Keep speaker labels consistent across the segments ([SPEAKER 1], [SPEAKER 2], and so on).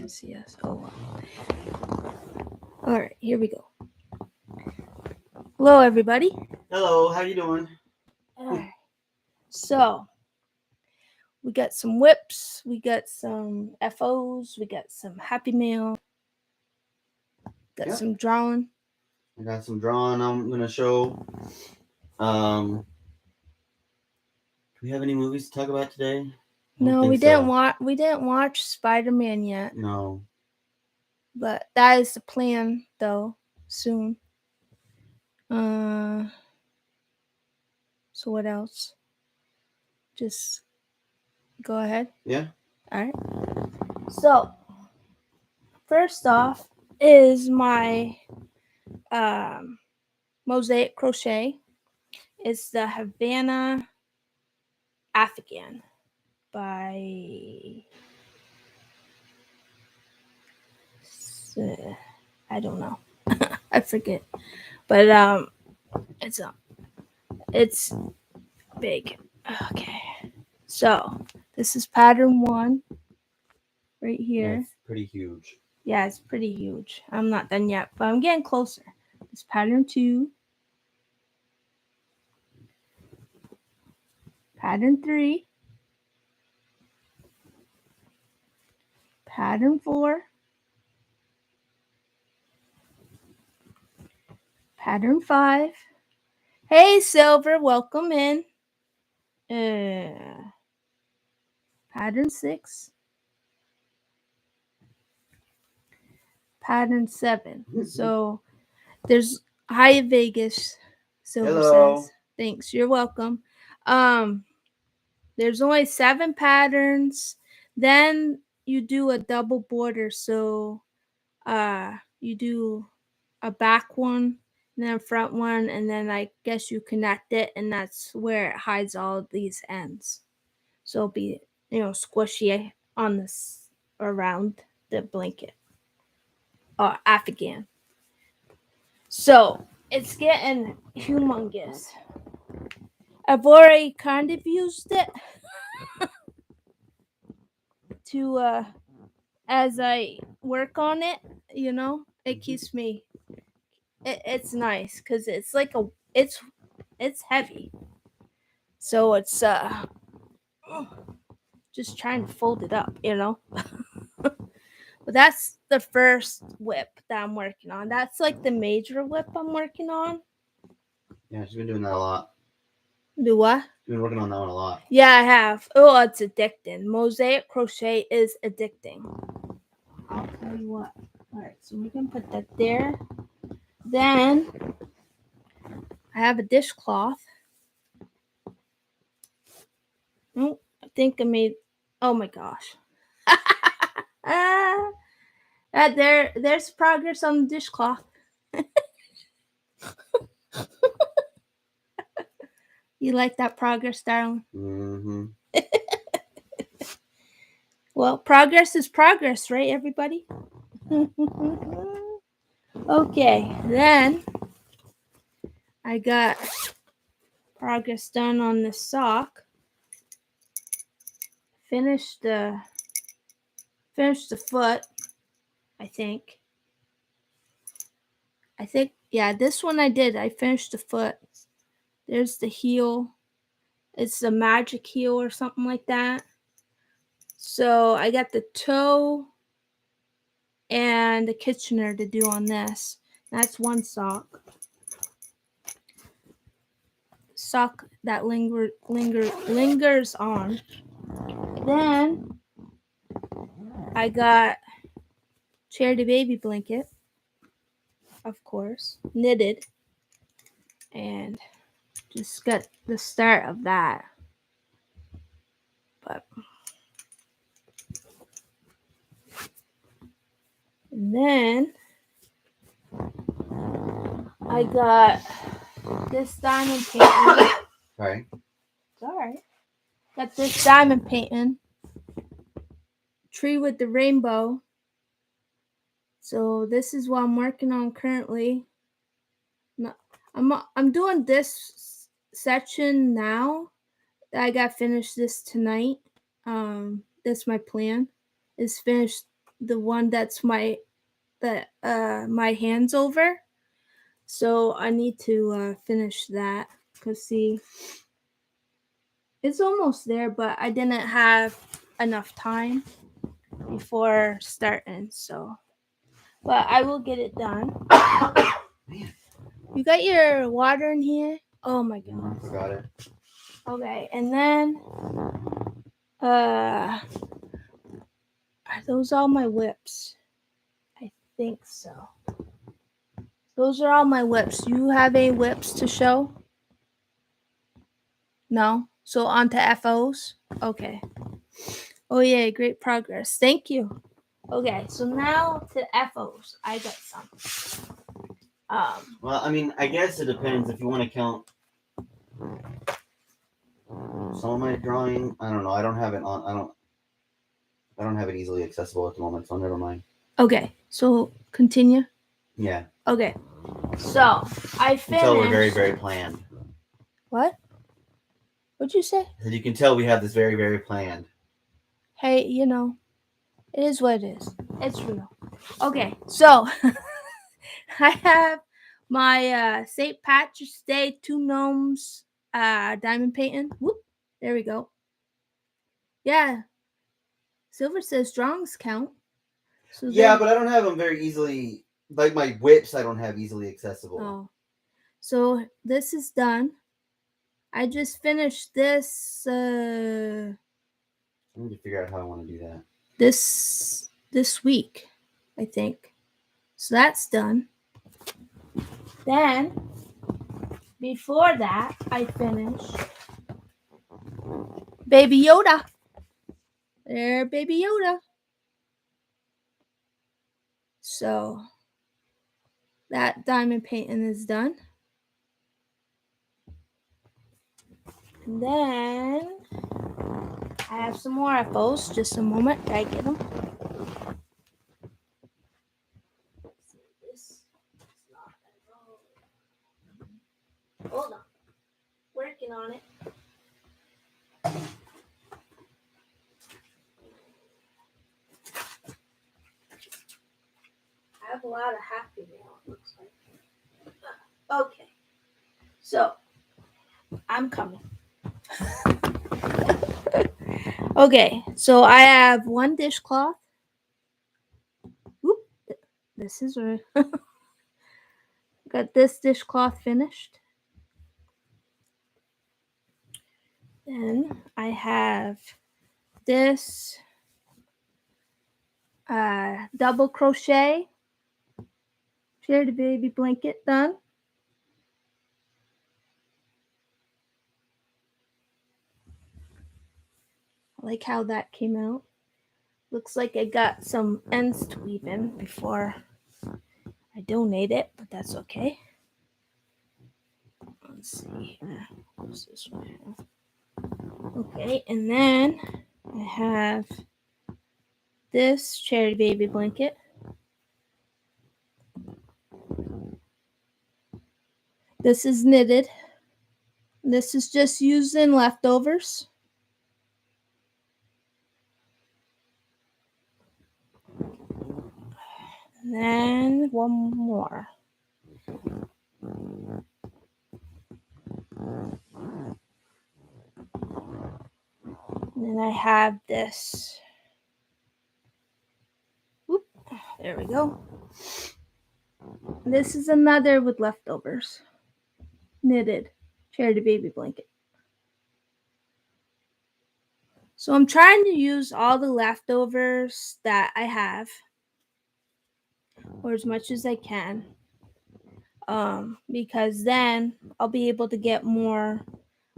[SPEAKER 1] can't see us. Oh well. All right, here we go. Hello, everybody.
[SPEAKER 2] Hello, how you doing?
[SPEAKER 1] All right. So we got some whips, we got some FOs, we got some Happy Mail, got
[SPEAKER 2] Yep.
[SPEAKER 1] some drawing.
[SPEAKER 2] I got some drawing I'm gonna show. Um, do we have any movies to talk about today? I don't
[SPEAKER 1] No, we
[SPEAKER 2] think
[SPEAKER 1] didn't
[SPEAKER 2] so.
[SPEAKER 1] watch. We didn't watch Spider-Man yet,
[SPEAKER 2] No.
[SPEAKER 1] but that is the plan, though. Soon. Uh. So what else? Just go ahead.
[SPEAKER 2] Yeah.
[SPEAKER 1] All right. So first off is my Mosaic crochet. It's the Havana Afghan by I don't know. I forget. But it's big. Okay. So this is pattern 1 right
[SPEAKER 2] Yeah,
[SPEAKER 1] here.
[SPEAKER 2] it's pretty huge.
[SPEAKER 1] Yeah, it's pretty huge. I'm not done yet, but I'm getting closer. This pattern 2, pattern 3, pattern 4, pattern 5. Hey, Silver, welcome in. Pattern 6, pattern 7. So there's Hi Vegas, Silver
[SPEAKER 2] Hello.
[SPEAKER 1] says. Thanks, you're welcome. Um, there's only 7 patterns. Then you do a double border. So you do a back one and then a front one, and then I guess you connect it, and that's where it hides all of these ends. So it'll be, squishy on this around the blanket or Afghan. So it's getting humongous. I've already kind of used it to as I work on it. It keeps me. It's nice because it's like it's heavy. So it's just trying to fold it up. But that's the first whip that I'm working on. That's like the major whip I'm working on.
[SPEAKER 2] Yeah, she's been doing that a lot.
[SPEAKER 1] Do what?
[SPEAKER 2] She's been working on that one a lot.
[SPEAKER 1] Yeah, I have. Oh, it's addicting. Mosaic crochet is addicting. I'll tell you what. Alright, so we can put that there. Then I have a dishcloth. Oh, I think I made. Oh my gosh. There's progress on the dishcloth. You like that progress, darling?
[SPEAKER 2] Mm-hmm.
[SPEAKER 1] Well, progress is progress, right, everybody? Okay, then I got progress done on the sock. Finished the foot, I think. Yeah, this one I did. I finished the foot. There's the heel. It's the magic heel or something like that. So I got the toe and the Kitchener to do on this. That's one sock. Sock that lingers on. Then I got charity baby blanket, of course, knitted, and just got the start of that. But and then I got this diamond painting.
[SPEAKER 2] Sorry.
[SPEAKER 1] It's alright. Got this diamond painting. Tree with the rainbow. So this is what I'm working on currently. I'm doing this section now. I got finished this tonight. That's my plan. Is finish the one that's my hands over. So I need to finish that because see, it's almost there, but I didn't have enough time before starting. So, but I will get it done. You got your water in here? Oh my goodness.
[SPEAKER 2] Forgot it.
[SPEAKER 1] Okay, and then are those all my whips? I think so. Those are all my whips. You have any whips to show? No? So on to FOs? Okay. Oh yeah, great progress. Thank you. Okay, so now to FOs. I got some.
[SPEAKER 2] Well, I mean, I guess it depends if you want to count some of my drawing. I don't know. I don't have it on. I don't have it easily accessible at the moment, so never mind.
[SPEAKER 1] Okay, so continue.
[SPEAKER 2] Yeah.
[SPEAKER 1] Okay, so I
[SPEAKER 2] You can tell we're very,
[SPEAKER 1] finished.
[SPEAKER 2] very planned.
[SPEAKER 1] What? What'd you say?
[SPEAKER 2] As you can tell, we have this very, very planned.
[SPEAKER 1] Hey, it is what it is. It's real. Okay, so I have my St. Patrick's Day Two Gnomes diamond painting. Whoop, there we go. Yeah, Silver says drawings count. So
[SPEAKER 2] Yeah, but I don't have them very easily. Like my whips, I don't have easily accessible.
[SPEAKER 1] Oh, so this is done. I just finished this.
[SPEAKER 2] I need to figure out how I want to do that.
[SPEAKER 1] This week, I think. So that's done. Then before that, I finished Baby Yoda. There, Baby Yoda. So that diamond painting is done. And then I have some more FOs. Just a moment. I get them. Hold on. Working on it. I have a lot of happy mail, it looks like. Okay. So, I'm coming. Okay, so I have one dishcloth. Whoop, this is where got this dishcloth finished. Then I have this double crochet charity baby blanket done. I like how that came out. Looks like I got some ends to weave in before I donate it, but that's okay. Let's see. What's this one? Okay, and then I have this charity baby blanket. This is knitted. This is just using leftovers. And then one more. And then I have this. Whoop, there we go. This is another with leftovers. Knitted charity baby blanket. So I'm trying to use all the leftovers that I have, or as much as I can, because then I'll be able to get more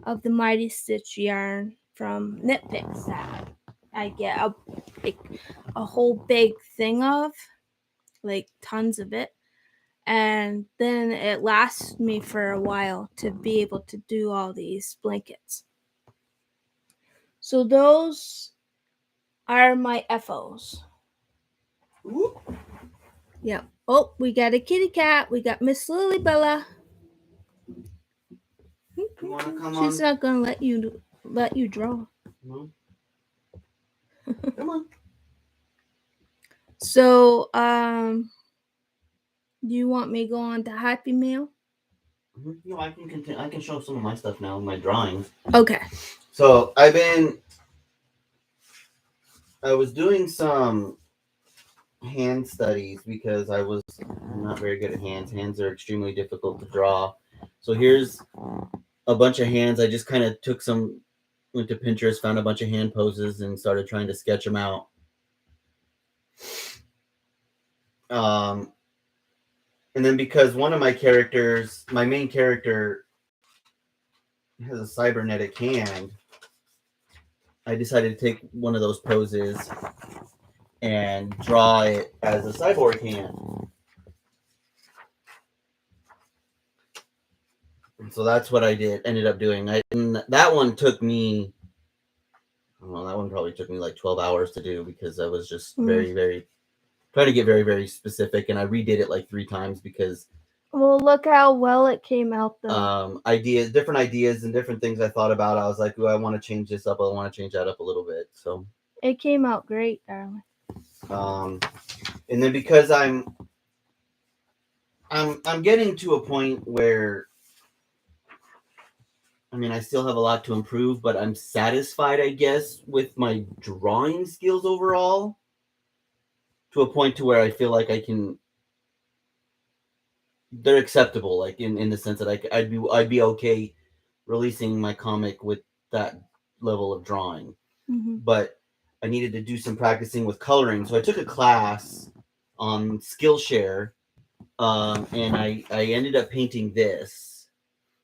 [SPEAKER 1] of the Mighty Stitch yarn from knit picks that I get a whole big thing of, like tons of it, and then it lasts me for a while to be able to do all these blankets. So those are my FOs.
[SPEAKER 2] Ooh.
[SPEAKER 1] Yep. Oh, we got a kitty cat. We got Miss Lilybella.
[SPEAKER 2] You wanna come
[SPEAKER 1] She's
[SPEAKER 2] on?
[SPEAKER 1] not gonna let you draw.
[SPEAKER 2] No. Come on.
[SPEAKER 1] So, do you want me to go on to Happy Meal?
[SPEAKER 2] No, I can continue. I can show some of my stuff now, my drawings.
[SPEAKER 1] Okay.
[SPEAKER 2] So I was doing some hand studies because I was not very good at hands. Hands are extremely difficult to draw. So here's a bunch of hands. I just kind of went to Pinterest, found a bunch of hand poses, and started trying to sketch them out. Um, and then because one of my main character, has a cybernetic hand, I decided to take one of those poses and draw it as a cyborg hand. And so that's what I ended up doing. That one took me, well, that one probably took me like 12 hours to do because I was just
[SPEAKER 1] Mm.
[SPEAKER 2] very trying to get very specific, and I redid it like 3 times because
[SPEAKER 1] Well, look how well it came out, though.
[SPEAKER 2] different ideas and different things I thought about. I was like, "Ooh, I want to change this up. I want to change that up a little bit." So,
[SPEAKER 1] It came out great, darling.
[SPEAKER 2] um, and then because I'm getting to a point where, I mean, I still have a lot to improve, but I'm satisfied, I guess, with my drawing skills overall, to a point to where I feel like I can, they're acceptable, like in the sense that I'd be okay releasing my comic with that level of drawing.
[SPEAKER 1] Mm-hmm.
[SPEAKER 2] But I needed to do some practicing with coloring, so I took a class on Skillshare, and I ended up painting this.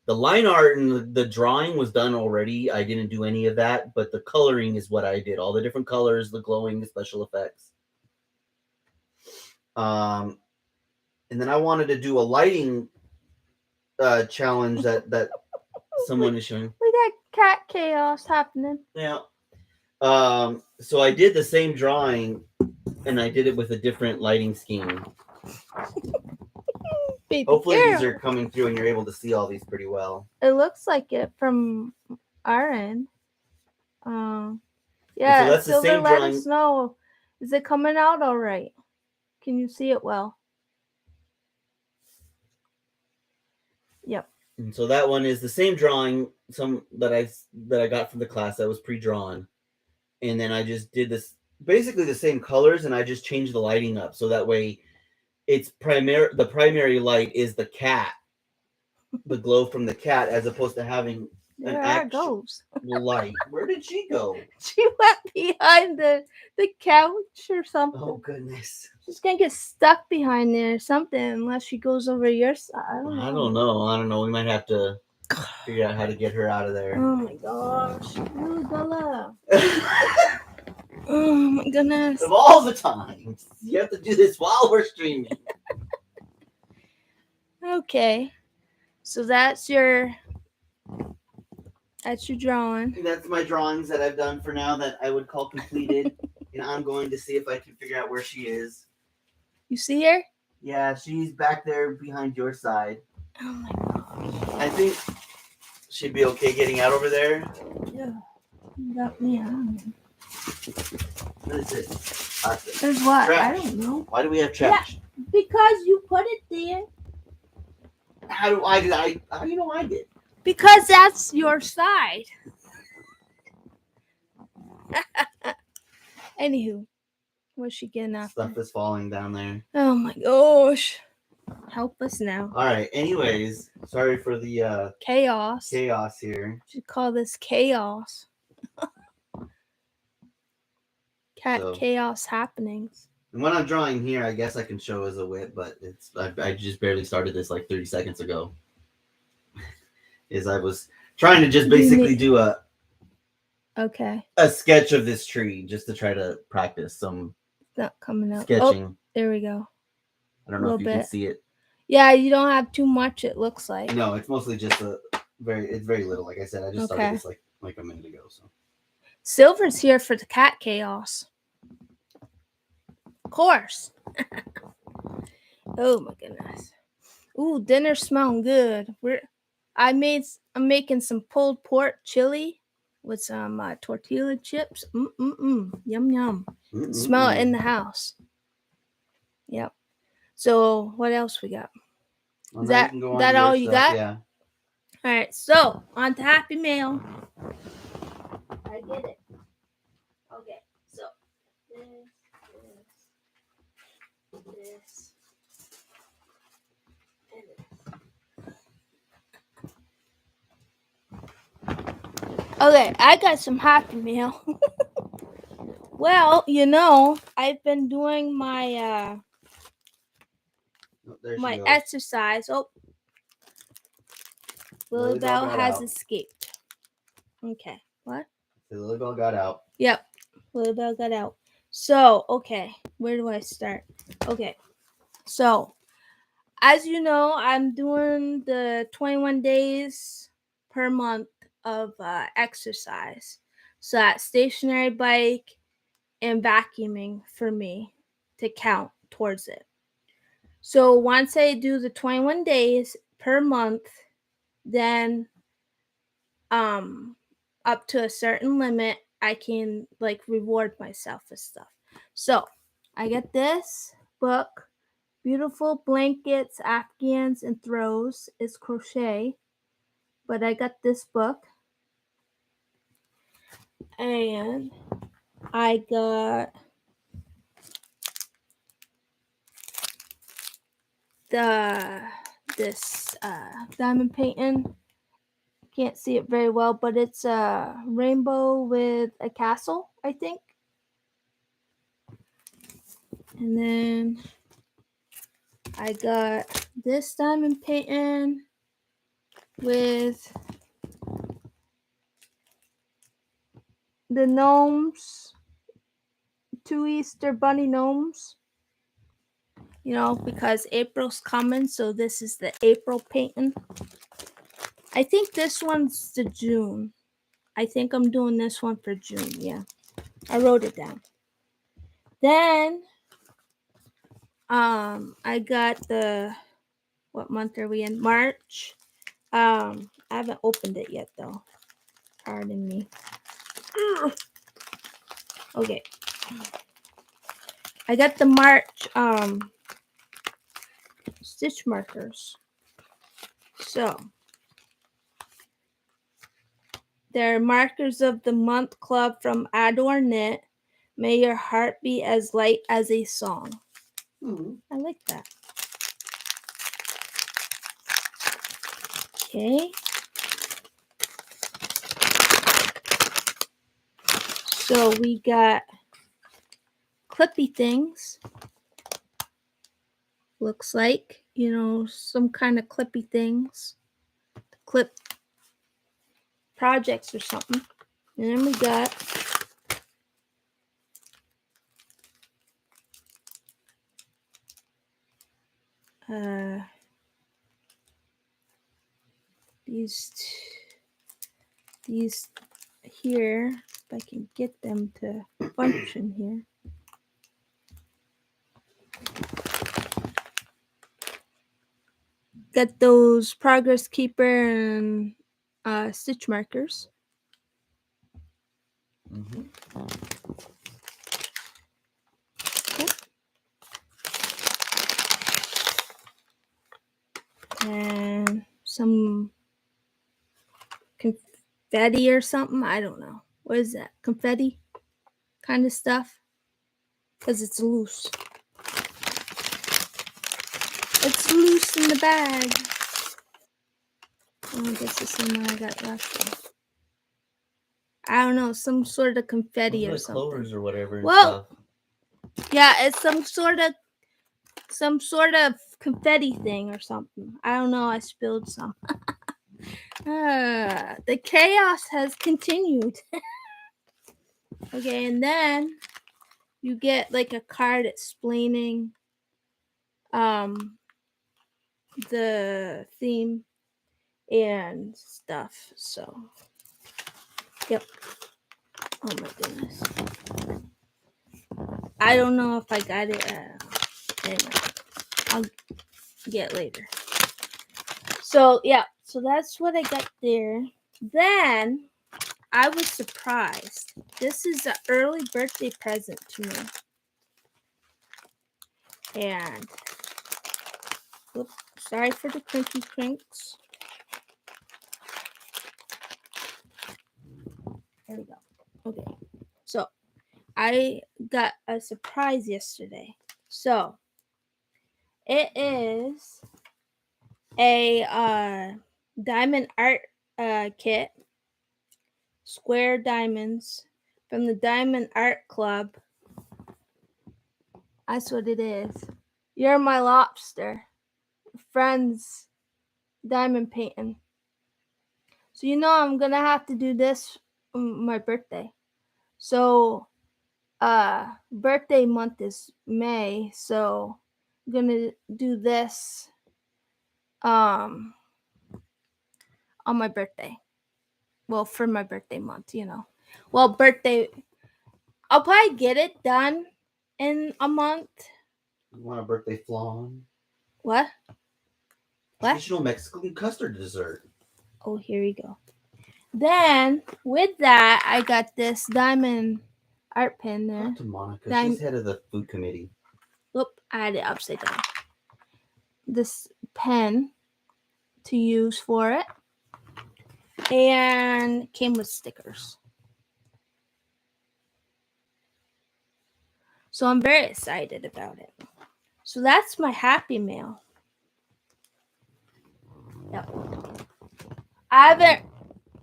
[SPEAKER 2] The line art and the drawing was done already. I didn't do any of that, but the coloring is what I did. All the different colors, the glowing, the special effects. Um, and then I wanted to do a lighting challenge that someone is showing.
[SPEAKER 1] We got cat chaos happening.
[SPEAKER 2] Yeah. So I did the same drawing, and I did it with a different lighting scheme.
[SPEAKER 1] Baby
[SPEAKER 2] Hopefully
[SPEAKER 1] girl.
[SPEAKER 2] these are coming through and you're able to see all these pretty well.
[SPEAKER 1] It looks like it from our end. Um,
[SPEAKER 2] And so
[SPEAKER 1] yeah,
[SPEAKER 2] that's the
[SPEAKER 1] Silver,
[SPEAKER 2] same
[SPEAKER 1] let
[SPEAKER 2] drawing.
[SPEAKER 1] us know. Is it coming out all right? Can you see it well? Yep.
[SPEAKER 2] And so that one is the same drawing, some that I got from the class that was pre-drawn, and then I just did this basically the same colors, and I just changed the lighting up so that way the primary light is the cat, the glow from the cat, as opposed to having an
[SPEAKER 1] There it
[SPEAKER 2] actual
[SPEAKER 1] goes.
[SPEAKER 2] light. Where did she go?
[SPEAKER 1] She went behind the couch or something.
[SPEAKER 2] Oh goodness.
[SPEAKER 1] She's gonna get stuck behind there or something unless she goes over your side. I don't know.
[SPEAKER 2] I don't know. We might have to figure out how to get her out of there.
[SPEAKER 1] Oh my gosh. Ooh, Bella. Oh my goodness.
[SPEAKER 2] Of all the times, you have to do this while we're streaming.
[SPEAKER 1] Okay. So that's your drawing.
[SPEAKER 2] That's my drawings that I've done for now that I would call completed. And I'm going to see if I can figure out where she is.
[SPEAKER 1] You see her?
[SPEAKER 2] Yeah, she's back there behind your side.
[SPEAKER 1] Oh my gosh.
[SPEAKER 2] I think she'd be okay getting out over there.
[SPEAKER 1] Yeah. You got me on.
[SPEAKER 2] What is it?
[SPEAKER 1] There's what?
[SPEAKER 2] Trash.
[SPEAKER 1] I don't know.
[SPEAKER 2] Why do we have trash?
[SPEAKER 1] Because you put it there.
[SPEAKER 2] How do you know I did?
[SPEAKER 1] Because that's your side. Anywho, what's she getting after?
[SPEAKER 2] Stuff is falling down there.
[SPEAKER 1] Oh my gosh. Help us now.
[SPEAKER 2] Alright, anyways, sorry for the
[SPEAKER 1] Chaos.
[SPEAKER 2] chaos here.
[SPEAKER 1] Should call this chaos.
[SPEAKER 2] So-
[SPEAKER 1] Chaos happenings.
[SPEAKER 2] And what I'm drawing here, I guess I can show as a whip, but I just barely started this like 30 seconds ago. Is I was trying to just basically do a sketch of this tree just to try to practice some
[SPEAKER 1] It's not coming out.
[SPEAKER 2] sketching.
[SPEAKER 1] Oh, there we go.
[SPEAKER 2] I don't know if you can see it.
[SPEAKER 1] Yeah, you don't have too much, it looks like.
[SPEAKER 2] No, it's mostly just it's very little. Like I said, I just started this like a minute ago. So
[SPEAKER 1] Silver's here for the cat chaos. Of course. Oh my goodness. Ooh, dinner's smelling good. I'm making some pulled pork chili with some tortilla chips. Yum yum. Smell it in the house. Yep. So what else we got?
[SPEAKER 2] Well,
[SPEAKER 1] Is
[SPEAKER 2] now you
[SPEAKER 1] that
[SPEAKER 2] can go on to
[SPEAKER 1] that
[SPEAKER 2] your
[SPEAKER 1] all you
[SPEAKER 2] stuff.
[SPEAKER 1] got?
[SPEAKER 2] Yeah.
[SPEAKER 1] All right. So on to Happy Mail. I get it. Okay. So this, and this. Okay, I got some Happy Meal. Well, I've been doing my
[SPEAKER 2] Oh, there she
[SPEAKER 1] my
[SPEAKER 2] goes.
[SPEAKER 1] exercise. Oh,
[SPEAKER 2] Lily Bell
[SPEAKER 1] Lilybell
[SPEAKER 2] got
[SPEAKER 1] has
[SPEAKER 2] out.
[SPEAKER 1] escaped. Okay, what?
[SPEAKER 2] The Lily Bell got out.
[SPEAKER 1] Yep, Lilybell got out. So, okay, where do I start? Okay, so as you know, I'm doing the 21 days per month of exercise. So that's stationary bike and vacuuming for me to count towards it. So once I do the 21 days per month, then um up to a certain limit, I can like reward myself with stuff. So I get this book, Beautiful Blankets, Afghans, and Throws. It's crochet, but I got this book, and I got the this diamond painting. Can't see it very well, but it's a rainbow with a castle, I think. And then I got this diamond painting with the gnomes, two Easter bunny gnomes. Because April's coming, so this is the April painting. I think this one's the June. I think I'm doing this one for June, yeah. I wrote it down. Then I got what month are we in? March. I haven't opened it yet though. Pardon me. Okay. I got the March stitch markers. So they're markers of the month club from Adore Knit. May your heart be as light as a song. I like that. Okay. So we got clippy things. Looks like, some kind of clippy things. Clip projects or something. And then we got these here, if I can get them to function here. Got those progress keeper and stitch markers.
[SPEAKER 2] Mm-hmm.
[SPEAKER 1] Okay. And some confetti or something. I don't know. What is that? Confetti kind of stuff? Because it's loose. It's loose in the bag. Oh, I guess the same one I got last time. I don't know, some sort of confetti or
[SPEAKER 2] Those are
[SPEAKER 1] something.
[SPEAKER 2] clovers or whatever and
[SPEAKER 1] Well,
[SPEAKER 2] stuff.
[SPEAKER 1] yeah, it's some sort of confetti thing or something. I don't know. I spilled some. The chaos has continued. Okay, and then you get like a card explaining the theme and stuff. So, yep. Oh my goodness. I don't know if I got it. Anyway, I'll get it later. So yeah, so that's what I got there. Then I was surprised. This is an early birthday present to me. And oops, sorry for the crinky crinks. There we go. Okay. So I got a surprise yesterday. So it is a diamond art kit, square diamonds from the Diamond Art Club. That's what it is. You're my lobster. Friends diamond painting. So you know I'm gonna have to do this on my birthday. So birthday month is May, so I'm gonna do this um on my birthday. Well, for my birthday month. Well, birthday I'll probably get it done in a month.
[SPEAKER 2] You want a birthday flan?
[SPEAKER 1] What? What?
[SPEAKER 2] Traditional Mexican custard dessert.
[SPEAKER 1] Oh, here we go. Then with that, I got this diamond art pin there.
[SPEAKER 2] Talk to Monica. She's head of the food committee.
[SPEAKER 1] Whoop, I had it upside down. This pen to use for it. And came with stickers. So I'm very excited about it. So that's my Happy Mail. Yep. I haven't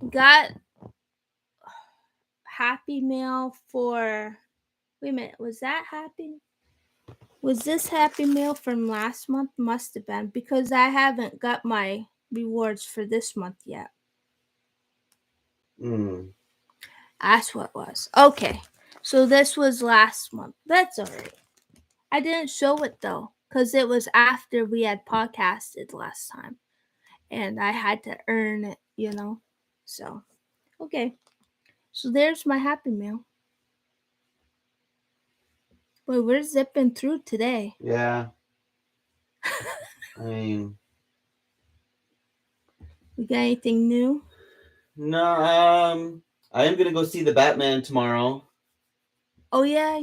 [SPEAKER 1] got Happy Mail for. Wait a minute, was that Happy? Was this Happy Mail from last month? Must have been, because I haven't got my rewards for this month yet. That's what it was. Okay, so this was last month. That's alright. I didn't show it though, because it was after we had podcasted last time. And I had to earn it. So, okay. So there's my Happy Meal. Boy, we're zipping through today.
[SPEAKER 2] Yeah. I mean,
[SPEAKER 1] we got anything new?
[SPEAKER 2] No. I am gonna go see the Batman tomorrow.
[SPEAKER 1] Oh yeah.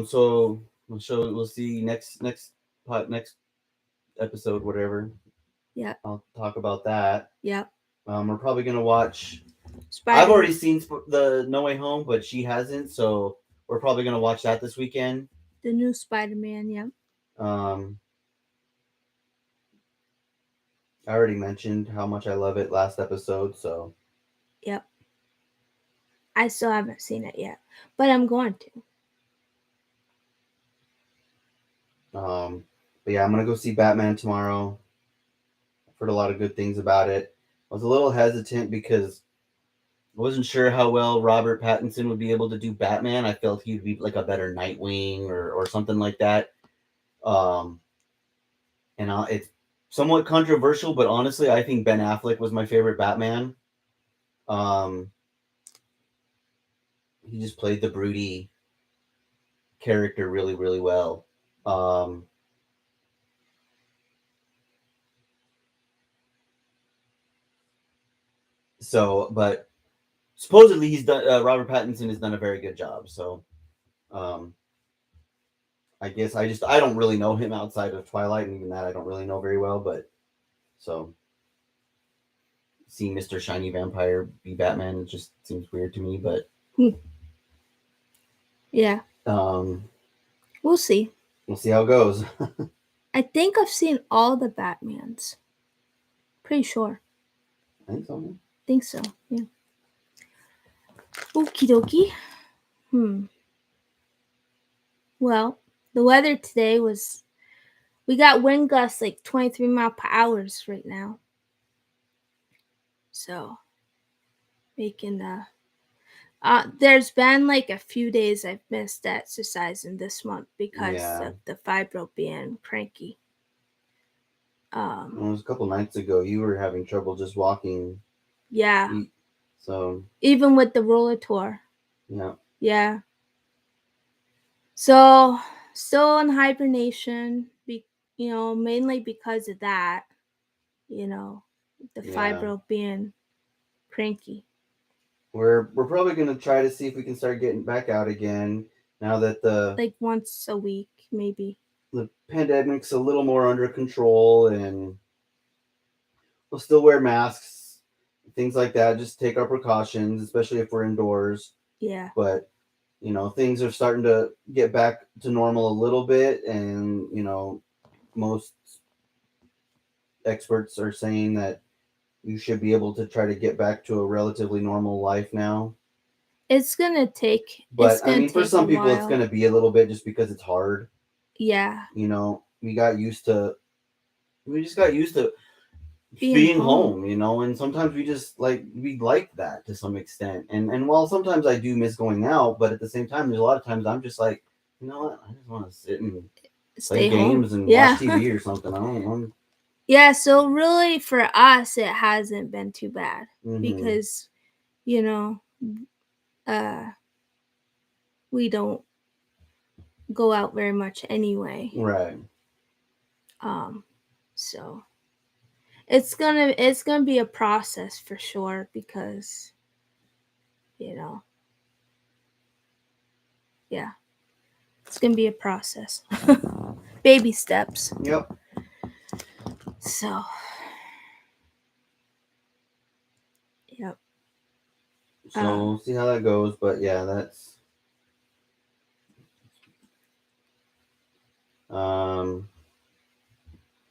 [SPEAKER 2] So we'll see next episode, whatever.
[SPEAKER 1] Yeah.
[SPEAKER 2] I'll talk about that.
[SPEAKER 1] Yep.
[SPEAKER 2] We're probably gonna watch.
[SPEAKER 1] Spider-Man.
[SPEAKER 2] I've already seen the No Way Home, but she hasn't, so we're probably gonna watch that this weekend.
[SPEAKER 1] The new Spider-Man. Yeah.
[SPEAKER 2] I already mentioned how much I love it last episode, so.
[SPEAKER 1] Yep. I still haven't seen it yet, but I'm going to.
[SPEAKER 2] But yeah, I'm gonna go see Batman tomorrow. I've heard a lot of good things about it. I was a little hesitant because I wasn't sure how well Robert Pattinson would be able to do Batman. I felt he'd be like a better Nightwing or something like that. It's somewhat controversial, but honestly, I think Ben Affleck was my favorite Batman. He just played the broody character really, really well. But supposedly he's done. Robert Pattinson has done a very good job. So, I guess I don't really know him outside of Twilight, and even that I don't really know very well. But so seeing Mr. Shiny Vampire be Batman, it just seems weird to me. But
[SPEAKER 1] yeah, we'll see.
[SPEAKER 2] We'll see how it goes.
[SPEAKER 1] I think I've seen all the Batmans. Pretty sure.
[SPEAKER 2] I think so. Yeah.
[SPEAKER 1] Think so. Yeah. Okie dokie. Well, the weather today was. We got wind gusts like 23 miles per hour right now. So, making there's been like a few days I've missed exercising this month because of the fibro being cranky.
[SPEAKER 2] It was a couple nights ago. You were having trouble just walking.
[SPEAKER 1] Yeah.
[SPEAKER 2] So.
[SPEAKER 1] Even with the roller tour.
[SPEAKER 2] Yeah.
[SPEAKER 1] Yeah. So, still in hibernation, mainly because of that. The fibro being cranky.
[SPEAKER 2] We're probably gonna try to see if we can start getting back out again now that the
[SPEAKER 1] like once a week maybe.
[SPEAKER 2] the pandemic's a little more under control, and we'll still wear masks, things like that. Just take our precautions, especially if we're indoors.
[SPEAKER 1] Yeah.
[SPEAKER 2] But things are starting to get back to normal a little bit, and most experts are saying that you should be able to try to get back to a relatively normal life now.
[SPEAKER 1] It's gonna take
[SPEAKER 2] But
[SPEAKER 1] it's
[SPEAKER 2] I
[SPEAKER 1] gonna
[SPEAKER 2] mean, for
[SPEAKER 1] take a
[SPEAKER 2] some people, it's
[SPEAKER 1] while.
[SPEAKER 2] going to be a little bit just because it's hard.
[SPEAKER 1] Yeah.
[SPEAKER 2] We got used to, we just got used to
[SPEAKER 1] Being
[SPEAKER 2] being
[SPEAKER 1] home.
[SPEAKER 2] home, and sometimes we like that to some extent. And while sometimes I do miss going out, but at the same time, there's a lot of times I'm just like, you know what, I just want to sit and play
[SPEAKER 1] Stay home.
[SPEAKER 2] games and watch
[SPEAKER 1] Yeah.
[SPEAKER 2] TV or something. I don't want.
[SPEAKER 1] Yeah, so really for us it hasn't been too bad
[SPEAKER 2] Mm-hmm.
[SPEAKER 1] because you know, uh we don't go out very much anyway.
[SPEAKER 2] Right.
[SPEAKER 1] Um so it's gonna be a process for sure because you know, yeah, it's gonna be a process. Baby steps.
[SPEAKER 2] Yep.
[SPEAKER 1] So, yep.
[SPEAKER 2] So
[SPEAKER 1] Um,
[SPEAKER 2] we'll see how that goes. But yeah, that's um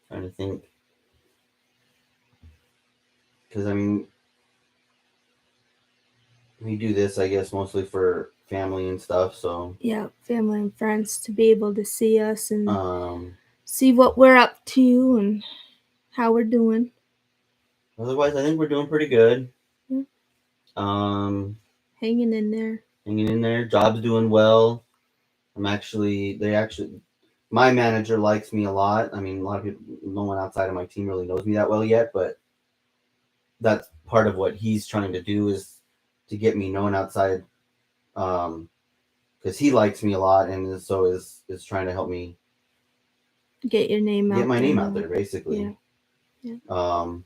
[SPEAKER 2] trying to think, because I mean we do this, I guess, mostly for family and stuff. So
[SPEAKER 1] yeah, family and friends to be able to see us and
[SPEAKER 2] um
[SPEAKER 1] see what we're up to and how we're doing.
[SPEAKER 2] otherwise, I think we're doing pretty good.
[SPEAKER 1] Yeah,
[SPEAKER 2] Um,
[SPEAKER 1] hanging in there.
[SPEAKER 2] hanging in there. Job's doing well. My manager likes me a lot. I mean, a lot of people, no one outside of my team really knows me that well yet, but that's part of what he's trying to do is to get me known outside. Um, because he likes me a lot, and so is trying to help me
[SPEAKER 1] Get your name
[SPEAKER 2] get
[SPEAKER 1] out
[SPEAKER 2] my
[SPEAKER 1] there
[SPEAKER 2] name out
[SPEAKER 1] more.
[SPEAKER 2] there, basically.
[SPEAKER 1] Yeah, yeah.
[SPEAKER 2] Um,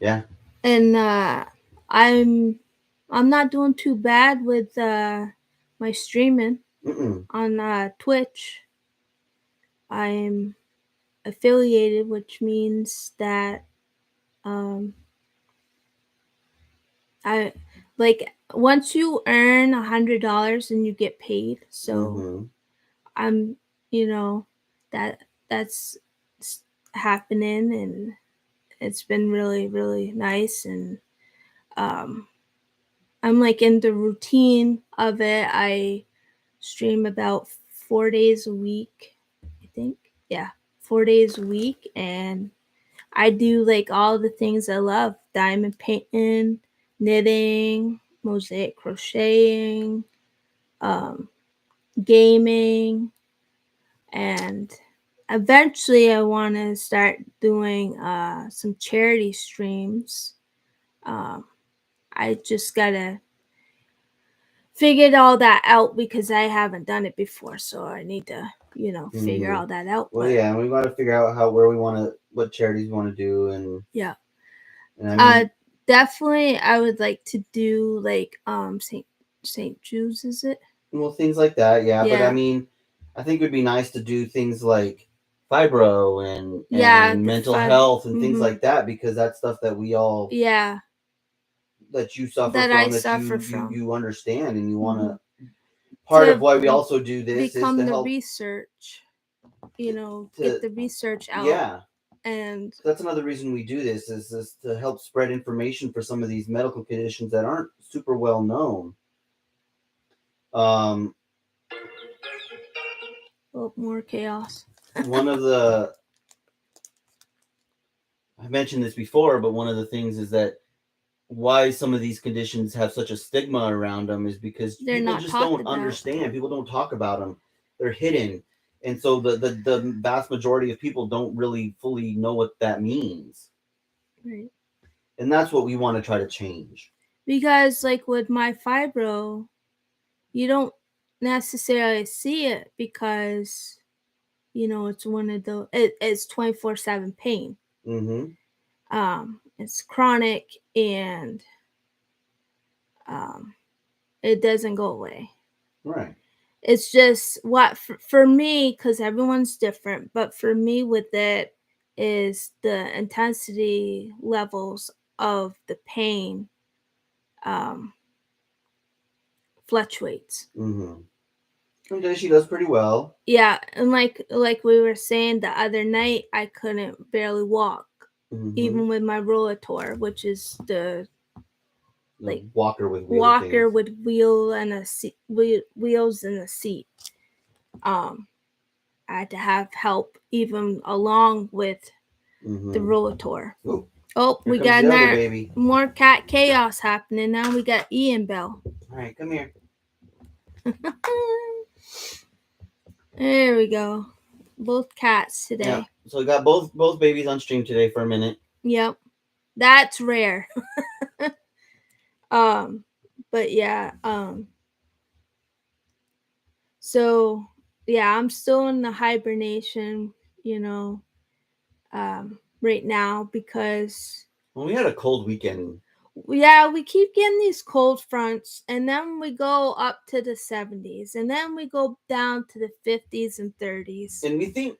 [SPEAKER 2] yeah.
[SPEAKER 1] And I'm I'm not doing too bad with my streaming
[SPEAKER 2] Mm-mm.
[SPEAKER 1] on Twitch. I'm affiliated, which means that um, I like once you earn $100 and you get paid. So
[SPEAKER 2] Mm-hmm.
[SPEAKER 1] I'm, you know, that that's happening, and it's been really really nice. And um, I'm like in the routine of it. I stream about 4 days a week, I think. Yeah, 4 days a week, and I do like all the things I love: diamond painting, knitting, mosaic crocheting, um, gaming, and eventually I want to start doing some charity streams. Um, I just gotta figure all that out because I haven't done it before, so I need to, figure
[SPEAKER 2] Mm-hmm.
[SPEAKER 1] all that out.
[SPEAKER 2] Well,
[SPEAKER 1] But
[SPEAKER 2] yeah, and we got to figure out where we want to, what charities we want to do,
[SPEAKER 1] yeah,
[SPEAKER 2] and I
[SPEAKER 1] uh,
[SPEAKER 2] mean,
[SPEAKER 1] definitely I would like to do like Saint Jude's, is it?
[SPEAKER 2] well, things like that, yeah. But I
[SPEAKER 1] Yeah,
[SPEAKER 2] mean, I think it would be nice to do things like fibro
[SPEAKER 1] yeah,
[SPEAKER 2] and
[SPEAKER 1] the
[SPEAKER 2] mental
[SPEAKER 1] five.
[SPEAKER 2] health and things
[SPEAKER 1] Mm-hmm.
[SPEAKER 2] like that, because that's stuff that we all
[SPEAKER 1] Yeah,
[SPEAKER 2] that you suffer
[SPEAKER 1] that I
[SPEAKER 2] from, that
[SPEAKER 1] suffer
[SPEAKER 2] you
[SPEAKER 1] from.
[SPEAKER 2] you understand, and you want
[SPEAKER 1] Mm-hmm.
[SPEAKER 2] to. Part of
[SPEAKER 1] To
[SPEAKER 2] why we also do this is
[SPEAKER 1] become
[SPEAKER 2] to
[SPEAKER 1] the
[SPEAKER 2] help
[SPEAKER 1] research, get
[SPEAKER 2] to
[SPEAKER 1] the research out,
[SPEAKER 2] yeah.
[SPEAKER 1] and
[SPEAKER 2] That's another reason we do this is to help spread information for some of these medical conditions that aren't super well known. Um,
[SPEAKER 1] oh, more chaos.
[SPEAKER 2] one of the I mentioned this before, but one of the things is that why some of these conditions have such a stigma around them is because
[SPEAKER 1] They're
[SPEAKER 2] people
[SPEAKER 1] not
[SPEAKER 2] just
[SPEAKER 1] talked
[SPEAKER 2] don't
[SPEAKER 1] about.
[SPEAKER 2] understand. People don't talk about them. They're hidden. And so the vast majority of people don't really fully know what that means.
[SPEAKER 1] Right.
[SPEAKER 2] And that's what we want to try to change.
[SPEAKER 1] Because like with my fibro, you don't necessarily see it because it's one of it's 24/7 pain.
[SPEAKER 2] Mm-hmm.
[SPEAKER 1] It's chronic, and um It doesn't go away.
[SPEAKER 2] Right.
[SPEAKER 1] It's just what for me, because everyone's different, but for me with it is the intensity levels of the pain um, fluctuates.
[SPEAKER 2] Mm-hmm. Sometimes she does pretty well.
[SPEAKER 1] Yeah, and like we were saying the other night, I couldn't barely walk,
[SPEAKER 2] Mm-hmm.
[SPEAKER 1] even with my rollator, which is the
[SPEAKER 2] The
[SPEAKER 1] like
[SPEAKER 2] walker with wheelie
[SPEAKER 1] walker
[SPEAKER 2] things.
[SPEAKER 1] with wheels and a seat. Um, I had to have help even along with the
[SPEAKER 2] Mm-hmm.
[SPEAKER 1] rollator.
[SPEAKER 2] Oh,
[SPEAKER 1] Oh,
[SPEAKER 2] here
[SPEAKER 1] we
[SPEAKER 2] comes
[SPEAKER 1] got
[SPEAKER 2] the other
[SPEAKER 1] another
[SPEAKER 2] baby.
[SPEAKER 1] more cat chaos happening now. We got Ian Bell.
[SPEAKER 2] All right, come here.
[SPEAKER 1] There we go. Both cats
[SPEAKER 2] Yeah.
[SPEAKER 1] today.
[SPEAKER 2] So we got both babies on stream today for a minute.
[SPEAKER 1] Yep. That's rare. um but yeah, so yeah, I'm still in the hibernation, you know, right now because
[SPEAKER 2] Well, we had a cold weekend,
[SPEAKER 1] yeah, we keep getting these cold fronts and then we go up to the 70s and then we go down to the 50s and 30s.
[SPEAKER 2] and we think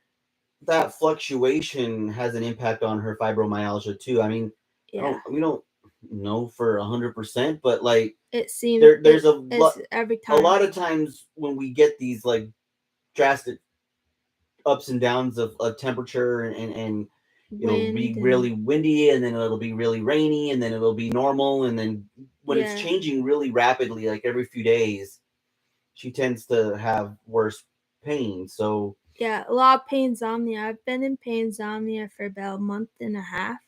[SPEAKER 2] that fluctuation has an impact on her fibromyalgia too. I mean,
[SPEAKER 1] Yeah.
[SPEAKER 2] we don't know for 100%, but like
[SPEAKER 1] It seems
[SPEAKER 2] there's
[SPEAKER 1] it's every
[SPEAKER 2] a
[SPEAKER 1] time.
[SPEAKER 2] lot of times when we get these like drastic ups and downs of temperature and it'll
[SPEAKER 1] Wind
[SPEAKER 2] be
[SPEAKER 1] and
[SPEAKER 2] really windy and then it'll be really rainy and then it'll be normal and then when it's
[SPEAKER 1] yeah.
[SPEAKER 2] changing really rapidly like every few days she tends to have worse pain. So
[SPEAKER 1] Yeah, a lot of pain insomnia. I've been in pain insomnia for about a month and a half.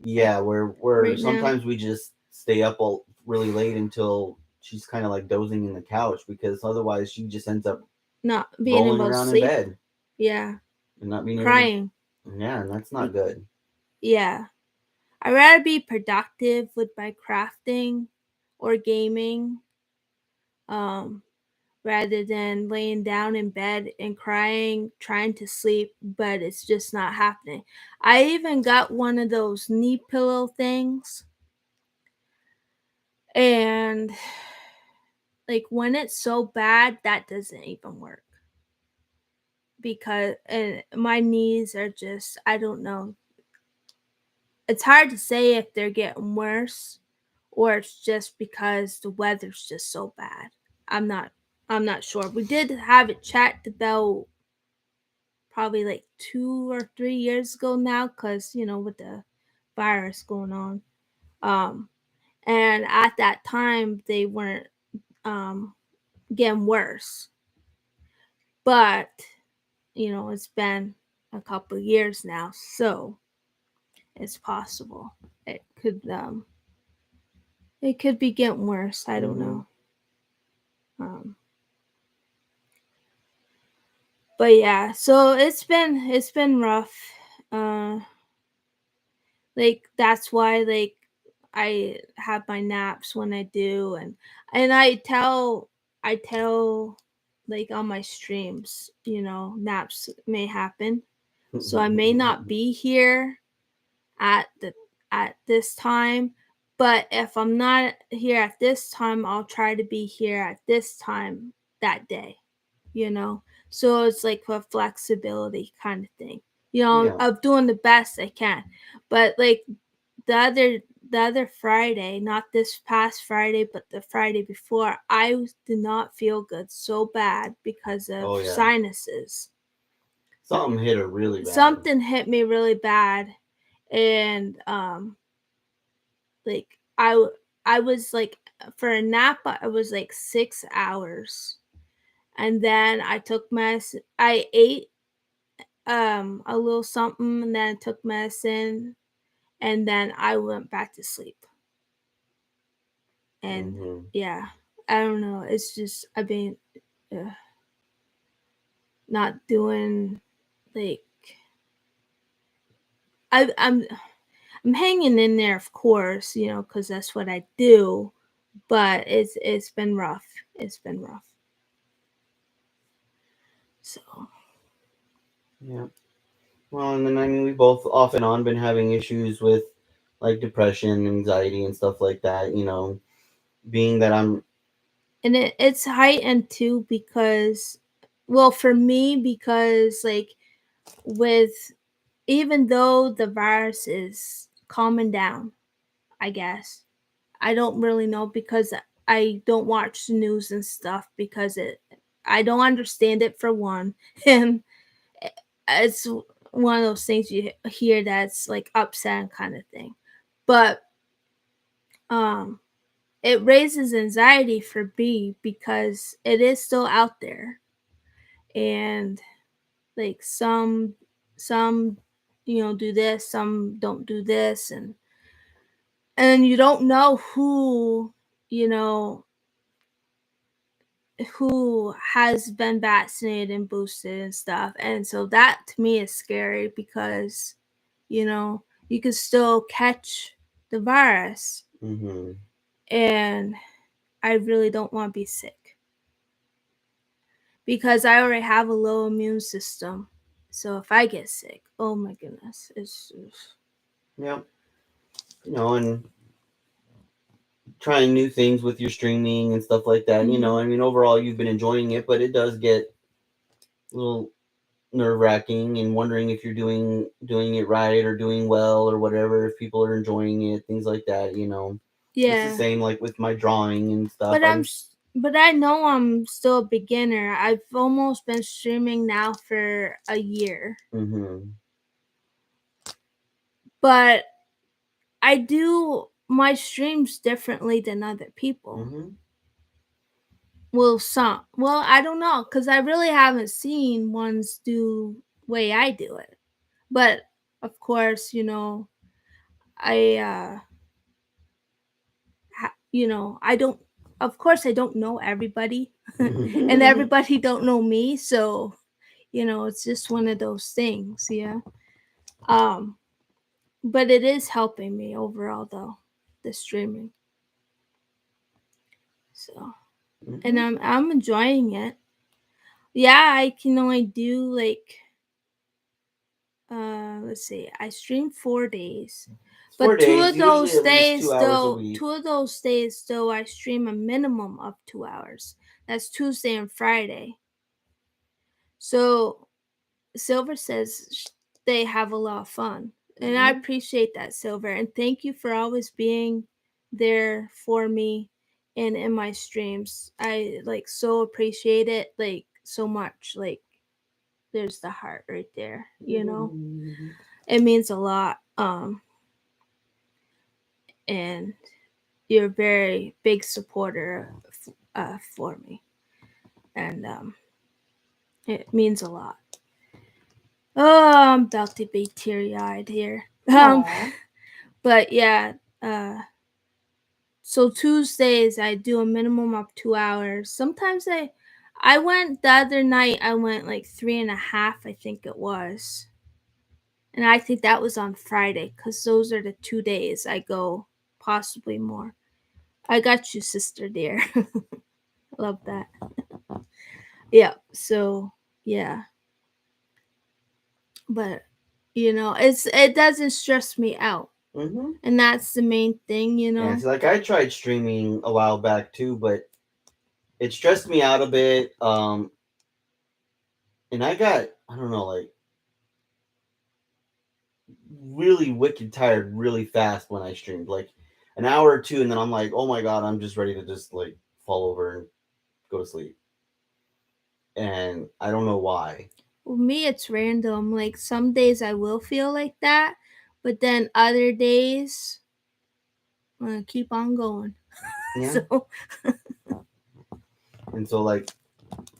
[SPEAKER 2] yeah, where
[SPEAKER 1] Right now,
[SPEAKER 2] sometimes we just stay up all really late until she's kind of like dozing in the couch because otherwise she just ends up
[SPEAKER 1] not being
[SPEAKER 2] rolling
[SPEAKER 1] able to
[SPEAKER 2] around in
[SPEAKER 1] sleep.
[SPEAKER 2] bed
[SPEAKER 1] Yeah,
[SPEAKER 2] and not being able to.
[SPEAKER 1] crying.
[SPEAKER 2] Yeah, and that's not good.
[SPEAKER 1] Yeah, I'd rather be productive with my crafting or gaming, um, rather than laying down in bed and crying, trying to sleep, but it's just not happening. I even got one of those knee pillow things, and like when it's so bad, that doesn't even work because and my knees are just I don't know. It's hard to say if they're getting worse or it's just because the weather's just so bad. I'm not I'm not sure. We did have it checked about probably like 2 or 3 years ago now cuz with the virus going on. Um and at that time they weren't um getting worse. But it's been a couple years now, so it's possible it could be getting worse. I don't
[SPEAKER 2] Mm-hmm.
[SPEAKER 1] know. Um, but yeah, so it's been rough. Uh, like that's why I have my naps when I do, and I tell like on my streams, naps may happen, so I may not be here at the at this time, but if I'm not here at this time, I'll try to be here at this time that day, you know. So it's like a flexibility kind of thing,
[SPEAKER 2] Yeah.
[SPEAKER 1] of doing the best I can. But like the other the other Friday, not this past Friday, but the Friday before, I did not feel good so bad because of
[SPEAKER 2] Oh yeah.
[SPEAKER 1] sinuses.
[SPEAKER 2] Something hit her really bad.
[SPEAKER 1] Something hit me really bad, and like I was like for a nap I was like 6 hours, and then I ate a little something and then I took medicine and then I went back to sleep. And
[SPEAKER 2] Mm-hmm.
[SPEAKER 1] yeah, I don't know, it's just I've been uh, not doing like I'm hanging in there, of course, because that's what I do, but it's been rough. It's been rough. So
[SPEAKER 2] Yeah. Well, and then I mean, we both off and on been having issues with like depression, anxiety, and stuff like that. You know, being that I'm
[SPEAKER 1] and it's heightened too because, well, for me, because like with, even though the virus is calming down, I guess I don't really know because I don't watch the news and stuff because I don't understand it for one, and it's one of those things you hear that's like upset kind of thing. But um it raises anxiety for me because it is still out there, and like some do this, some don't do this, and you don't know you know who has been vaccinated and boosted and stuff. And so that to me is scary because you know you could still catch the virus,
[SPEAKER 2] Mm-hmm.
[SPEAKER 1] and I really don't want to be sick because I already have a low immune system. So if I get sick, oh my goodness, it's
[SPEAKER 2] Yeah. And trying new things with your streaming and stuff like that.
[SPEAKER 1] mm-hmm.
[SPEAKER 2] I mean, overall, you've been enjoying it, but it does get a little nerve wracking and wondering if you're doing it right or doing well or whatever. If people are enjoying it, things like that. It's the
[SPEAKER 1] Yeah.
[SPEAKER 2] same like with my drawing and stuff.
[SPEAKER 1] But but I know I'm still a beginner. I've almost been streaming now for a year.
[SPEAKER 2] Mm-hmm.
[SPEAKER 1] But I do my streams differently than other people.
[SPEAKER 2] Mm-hmm.
[SPEAKER 1] Well, some. Well, I don't know cuz I really haven't seen ones do way I do it. But of course, I I don't, of course I don't know everybody and everybody don't know me, so it's just one of those things, yeah. Um but it is helping me overall though, the streaming. So, and
[SPEAKER 2] Mm-hmm.
[SPEAKER 1] I'm enjoying it. Yeah, I can only do like let's see, I stream 4 days.
[SPEAKER 2] It's
[SPEAKER 1] But
[SPEAKER 2] 4 days, usually at least 2 hours a week.
[SPEAKER 1] two of those days though I stream a minimum of 2 hours. That's Tuesday and Friday. So Silver says they have a lot of fun. And I
[SPEAKER 2] Mm-hmm.
[SPEAKER 1] appreciate that, Silver. And thank you for always being there for me and in my streams. I like so appreciate it, like so much. Like there's the heart right there.
[SPEAKER 2] Mm-hmm.
[SPEAKER 1] It means a lot. And you're a very big supporter for me. And it means a lot. Oh, I'm about to be teary eyed here.
[SPEAKER 2] Aw.
[SPEAKER 1] But yeah, uh, so Tuesdays I do a minimum of 2 hours. Sometimes I went the other night. I went like 3.5, I think it was, and I think that was on Friday because those are the 2 days I go, possibly more. I got you, sister dear. Love that. Yeah. So yeah, but it doesn't stress me out,
[SPEAKER 2] Mm-hmm.
[SPEAKER 1] and that's the main thing.
[SPEAKER 2] Yeah, see, like I tried streaming a while back too, but it stressed me out a bit. And I don't know, like really wicked tired really fast when I streamed, like an hour or two, and then I'm like, oh my god, I'm just ready to just like fall over and go to sleep. And I don't know why.
[SPEAKER 1] With me, it's random. Like some days I will feel like that, but then other days I'm gonna keep on going.
[SPEAKER 2] Yeah.
[SPEAKER 1] So
[SPEAKER 2] And so like,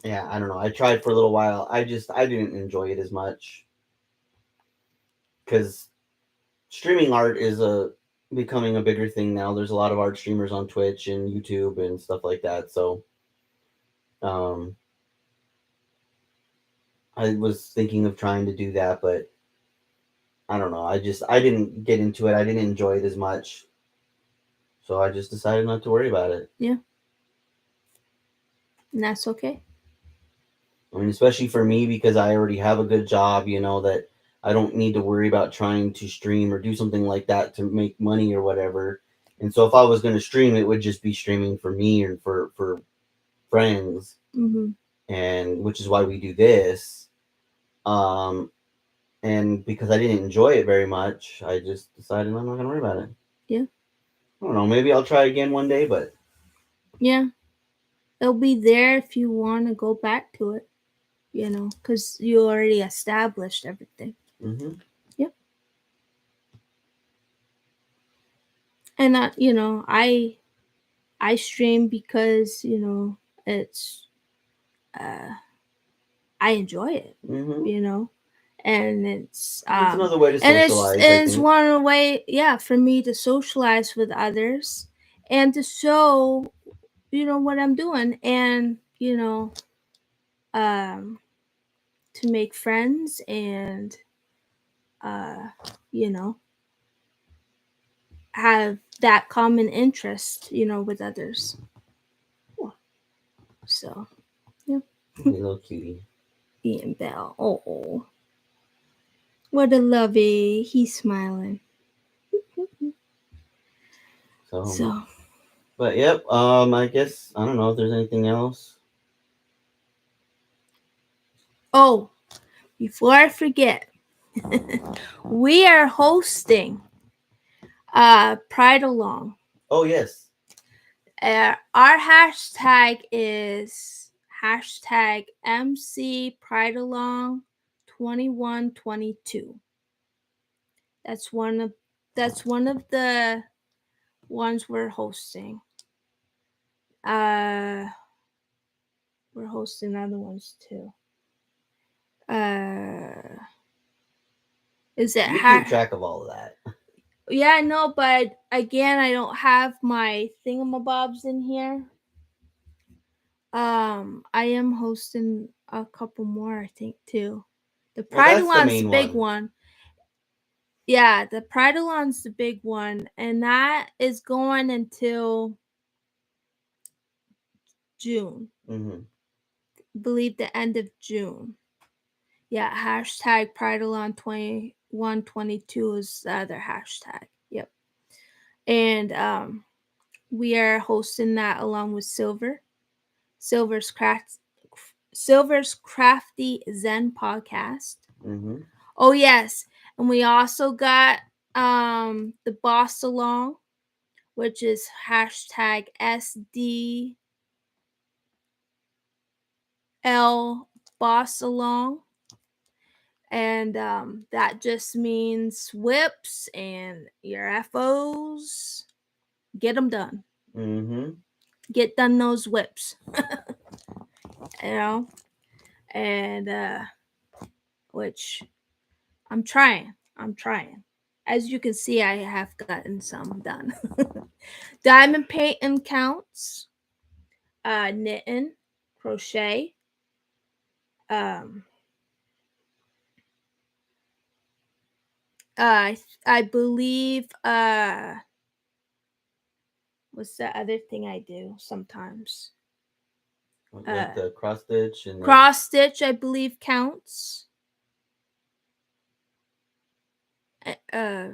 [SPEAKER 2] yeah, I don't know. I tried for a little while. I didn't enjoy it as much because streaming art is a becoming a bigger thing now. There's a lot of art streamers on Twitch and YouTube and stuff like that. So um, I was thinking of trying to do that, but I don't know. I didn't get into it. I didn't enjoy it as much, so I just decided not to worry about it.
[SPEAKER 1] yeah, and that's okay.
[SPEAKER 2] I mean, especially for me because I already have a good job. That I don't need to worry about trying to stream or do something like that to make money or whatever. And so if I was going to stream, it would just be streaming for me and for friends,
[SPEAKER 1] Mm-hmm.
[SPEAKER 2] and which is why we do this. Um, and because I didn't enjoy it very much, I just decided I'm not gonna worry about it.
[SPEAKER 1] Yeah.
[SPEAKER 2] I don't know. Maybe I'll try again one day, but
[SPEAKER 1] Yeah. It'll be there if you want to go back to it, because you already established everything.
[SPEAKER 2] mm-hmm.
[SPEAKER 1] Yep. And I stream because it's uh I enjoy it,
[SPEAKER 2] Mm-hmm.
[SPEAKER 1] you know, and it's
[SPEAKER 2] It's another way to
[SPEAKER 1] and it's
[SPEAKER 2] socialize, I
[SPEAKER 1] it's
[SPEAKER 2] think.
[SPEAKER 1] one way, yeah, for me to socialize with others and to show what I'm doing, and um to make friends, and uh you know have that common interest with others. So yeah.
[SPEAKER 2] You little cutie.
[SPEAKER 1] Ian Bell, oh, what a lovey, he's smiling.
[SPEAKER 2] So,
[SPEAKER 1] So,
[SPEAKER 2] but yep. I guess I don't know if there's anything else.
[SPEAKER 1] oh, before I forget, we are hosting Pride Along.
[SPEAKER 2] Oh yes.
[SPEAKER 1] Our hashtag is hashtag MC Pride Along 2122. That's one of the ones we're hosting. Uh, we're hosting other ones too. Uh, is it
[SPEAKER 2] You keep track of all of that.
[SPEAKER 1] Yeah, I know, but again, I don't have my thingamabobs in here. I am hosting a couple more, I think, too. The
[SPEAKER 2] Well,
[SPEAKER 1] Pride
[SPEAKER 2] that's the
[SPEAKER 1] Alon's the
[SPEAKER 2] main
[SPEAKER 1] big
[SPEAKER 2] one.
[SPEAKER 1] one. Yeah, the Pride Alon's the big one, and that is going until June.
[SPEAKER 2] Mm-hmm.
[SPEAKER 1] I believe the end of June. Yeah, hashtag Pride Alon 2122 is the other hashtag. Yep. And we are hosting that along with Silver's craft Silver's Crafty Zen podcast.
[SPEAKER 2] Mm-hmm.
[SPEAKER 1] Oh yes, and we also got the Boss Along, which is hashtag SDL Boss Along, and that just means whips and your FOs. Get them done.
[SPEAKER 2] Mm-hmm.
[SPEAKER 1] Get done those whips, you know, and which I'm trying. I'm trying. As you can see, I have gotten some done. Diamond painting counts, knitting, crochet, um, I believe, what's the other thing I do sometimes?
[SPEAKER 2] Like
[SPEAKER 1] Uh,
[SPEAKER 2] the cross stitch and the
[SPEAKER 1] Cross stitch, I believe, counts. Uh,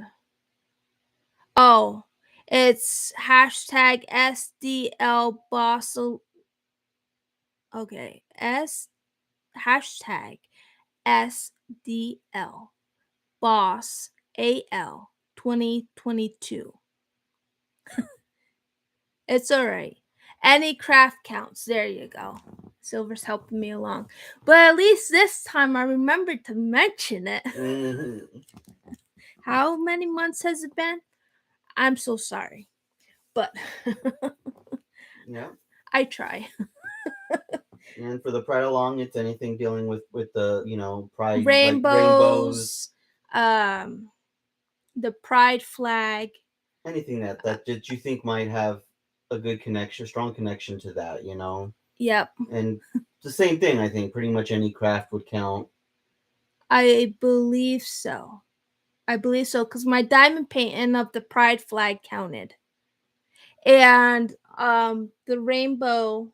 [SPEAKER 1] oh, it's hashtag SDL boss. Okay, hashtag SDL Boss AL 2022. It's alright. Any craft counts. There you go. Silver's helping me along. But at least this time I remembered to mention it.
[SPEAKER 2] mm-hmm.
[SPEAKER 1] How many months has it been? I'm so sorry. But
[SPEAKER 2] Yeah.
[SPEAKER 1] I try.
[SPEAKER 2] And for the pride along, it's anything dealing with the pride, like rainbows,
[SPEAKER 1] Rainbows, um, the pride flag.
[SPEAKER 2] anything that you think might have a good connection, strong connection to that.
[SPEAKER 1] Yep.
[SPEAKER 2] And the same thing, I think pretty much any craft would count.
[SPEAKER 1] I believe so. I believe so because my diamond painting of the pride flag counted. And the rainbow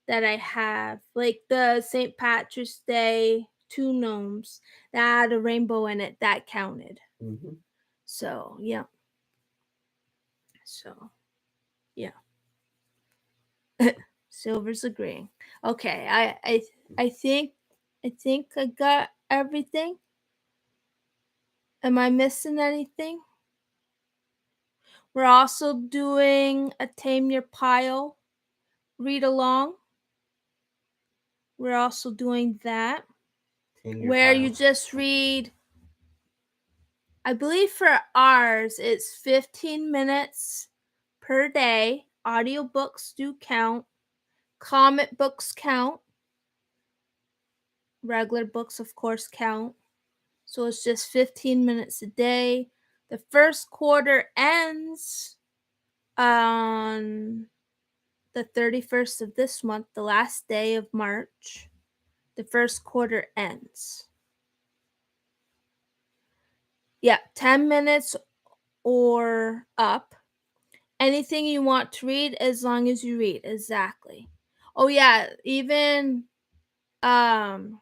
[SPEAKER 1] that I have, like the St. Patrick's Day two gnomes that had a rainbow in it, that counted.
[SPEAKER 2] Mm-hmm.
[SPEAKER 1] So yeah. So yeah. Silver's agreeing. Okay, I think I got everything. Am I missing anything? We're also doing a Tame Your Pile read along. We're also doing that
[SPEAKER 2] Tame your
[SPEAKER 1] where you
[SPEAKER 2] pile.
[SPEAKER 1] just read, I believe for ours it's 15 minutes per day. Audiobooks do count. Comic books count. Regular books, of course, count. So it's just 15 minutes a day. The first quarter ends on the 31st of this month, the last day of March. The first quarter ends. Yeah, 10 minutes or up. Anything you want to read as long as you read. Exactly. Oh yeah, even reading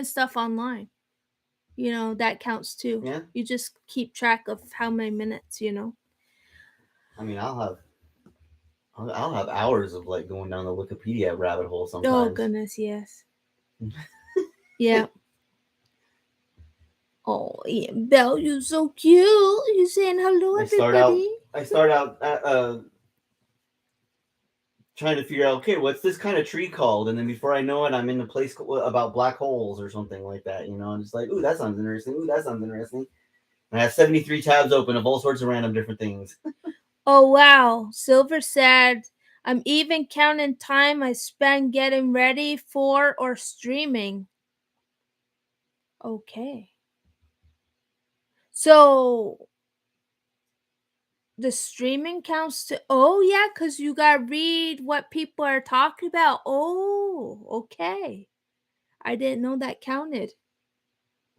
[SPEAKER 1] stuff online. That counts too.
[SPEAKER 2] Yeah.
[SPEAKER 1] You just keep track of how many minutes.
[SPEAKER 2] I mean, I'll have hours of like going down the Wikipedia rabbit hole
[SPEAKER 1] Oh
[SPEAKER 2] sometimes.
[SPEAKER 1] goodness, yes. Yeah. Oh, Ian Bell, you're so cute. You saying hello,
[SPEAKER 2] I start out
[SPEAKER 1] everybody?
[SPEAKER 2] I start out trying to figure out, okay, what's this kind of tree called? And then before I know it, I'm in a place about black holes or something like that. And it's like, ooh, that sounds interesting. Ooh, that sounds interesting. And I have 73 tabs open of all sorts of random different things.
[SPEAKER 1] Oh wow. Silver said, I'm even counting time I spend getting ready for or streaming. Okay. So the streaming counts to, oh yeah, because you gotta read what people are talking about. Oh, okay. I didn't know that counted.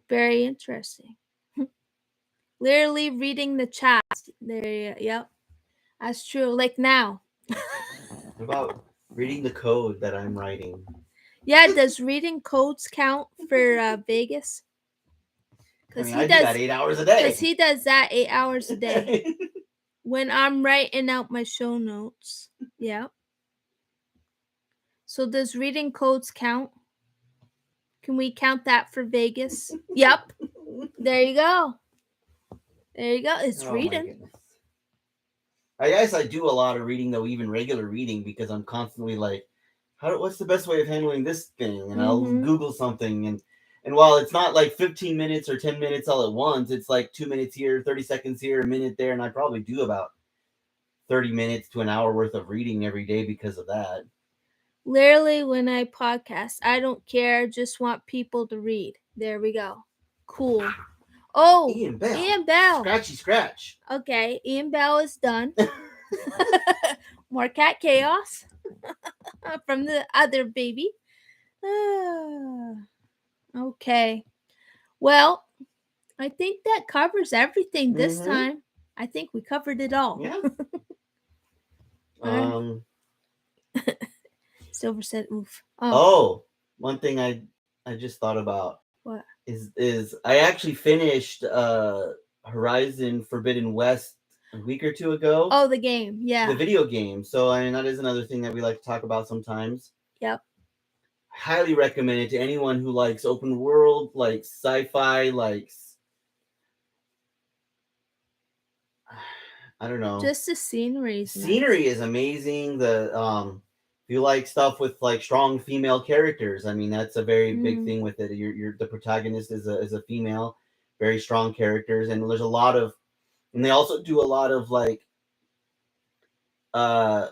[SPEAKER 1] Very interesting. Literally reading the chat. There, yep, that's true. Like now.
[SPEAKER 2] What about reading the code that I'm writing?
[SPEAKER 1] Yeah, does reading codes count for Vegas?
[SPEAKER 2] I
[SPEAKER 1] Cause
[SPEAKER 2] mean,
[SPEAKER 1] he
[SPEAKER 2] I do
[SPEAKER 1] does,
[SPEAKER 2] that 8 hours a
[SPEAKER 1] cause
[SPEAKER 2] day.
[SPEAKER 1] he does that 8 hours a day. When I'm writing out my show notes. Yeah. So does reading codes count? Can we count that for Vegas? Yep. There you go. There you go. It's
[SPEAKER 2] Oh my
[SPEAKER 1] reading.
[SPEAKER 2] goodness. I guess I do a lot of reading though, even regular reading, because I'm constantly like, what's the best way of handling this thing? And I'll
[SPEAKER 1] Mm-hmm.
[SPEAKER 2] Google something, and while it's not like 15 minutes or 10 minutes all at once, it's like 2 minutes here, 30 seconds here, a minute there, and I probably do about 30 minutes to an hour worth of reading every day because of that.
[SPEAKER 1] Literally, when I podcast, I don't care. Just want people to read. There we go. Cool. Oh,
[SPEAKER 2] Ian Bell.
[SPEAKER 1] Ian Bell.
[SPEAKER 2] Scratchy scratch.
[SPEAKER 1] Okay, Ian Bell is done. More cat chaos from the other baby. Okay. Well, I think that covers everything this
[SPEAKER 2] Mm-hmm.
[SPEAKER 1] time. I think we covered it all.
[SPEAKER 2] Yeah.
[SPEAKER 1] All right.
[SPEAKER 2] Um.
[SPEAKER 1] Silver said, "Oof." Oh,
[SPEAKER 2] Oh, one thing I just thought about
[SPEAKER 1] what?
[SPEAKER 2] is I actually finished Horizon Forbidden West a week or two ago.
[SPEAKER 1] Oh, the game.
[SPEAKER 2] The
[SPEAKER 1] Yeah.
[SPEAKER 2] video game. So I mean that is another thing that we like to talk about sometimes.
[SPEAKER 1] Yep.
[SPEAKER 2] Highly recommend it to anyone who likes open world, likes sci-fi, likes I don't know.
[SPEAKER 1] Just the scenery is
[SPEAKER 2] Scenery
[SPEAKER 1] nice.
[SPEAKER 2] is amazing. If you like stuff with like strong female characters, I mean that's a very big
[SPEAKER 1] Mm.
[SPEAKER 2] thing with it. You're the protagonist is a female, very strong characters, and there's a lot of, and they also do a lot of like uh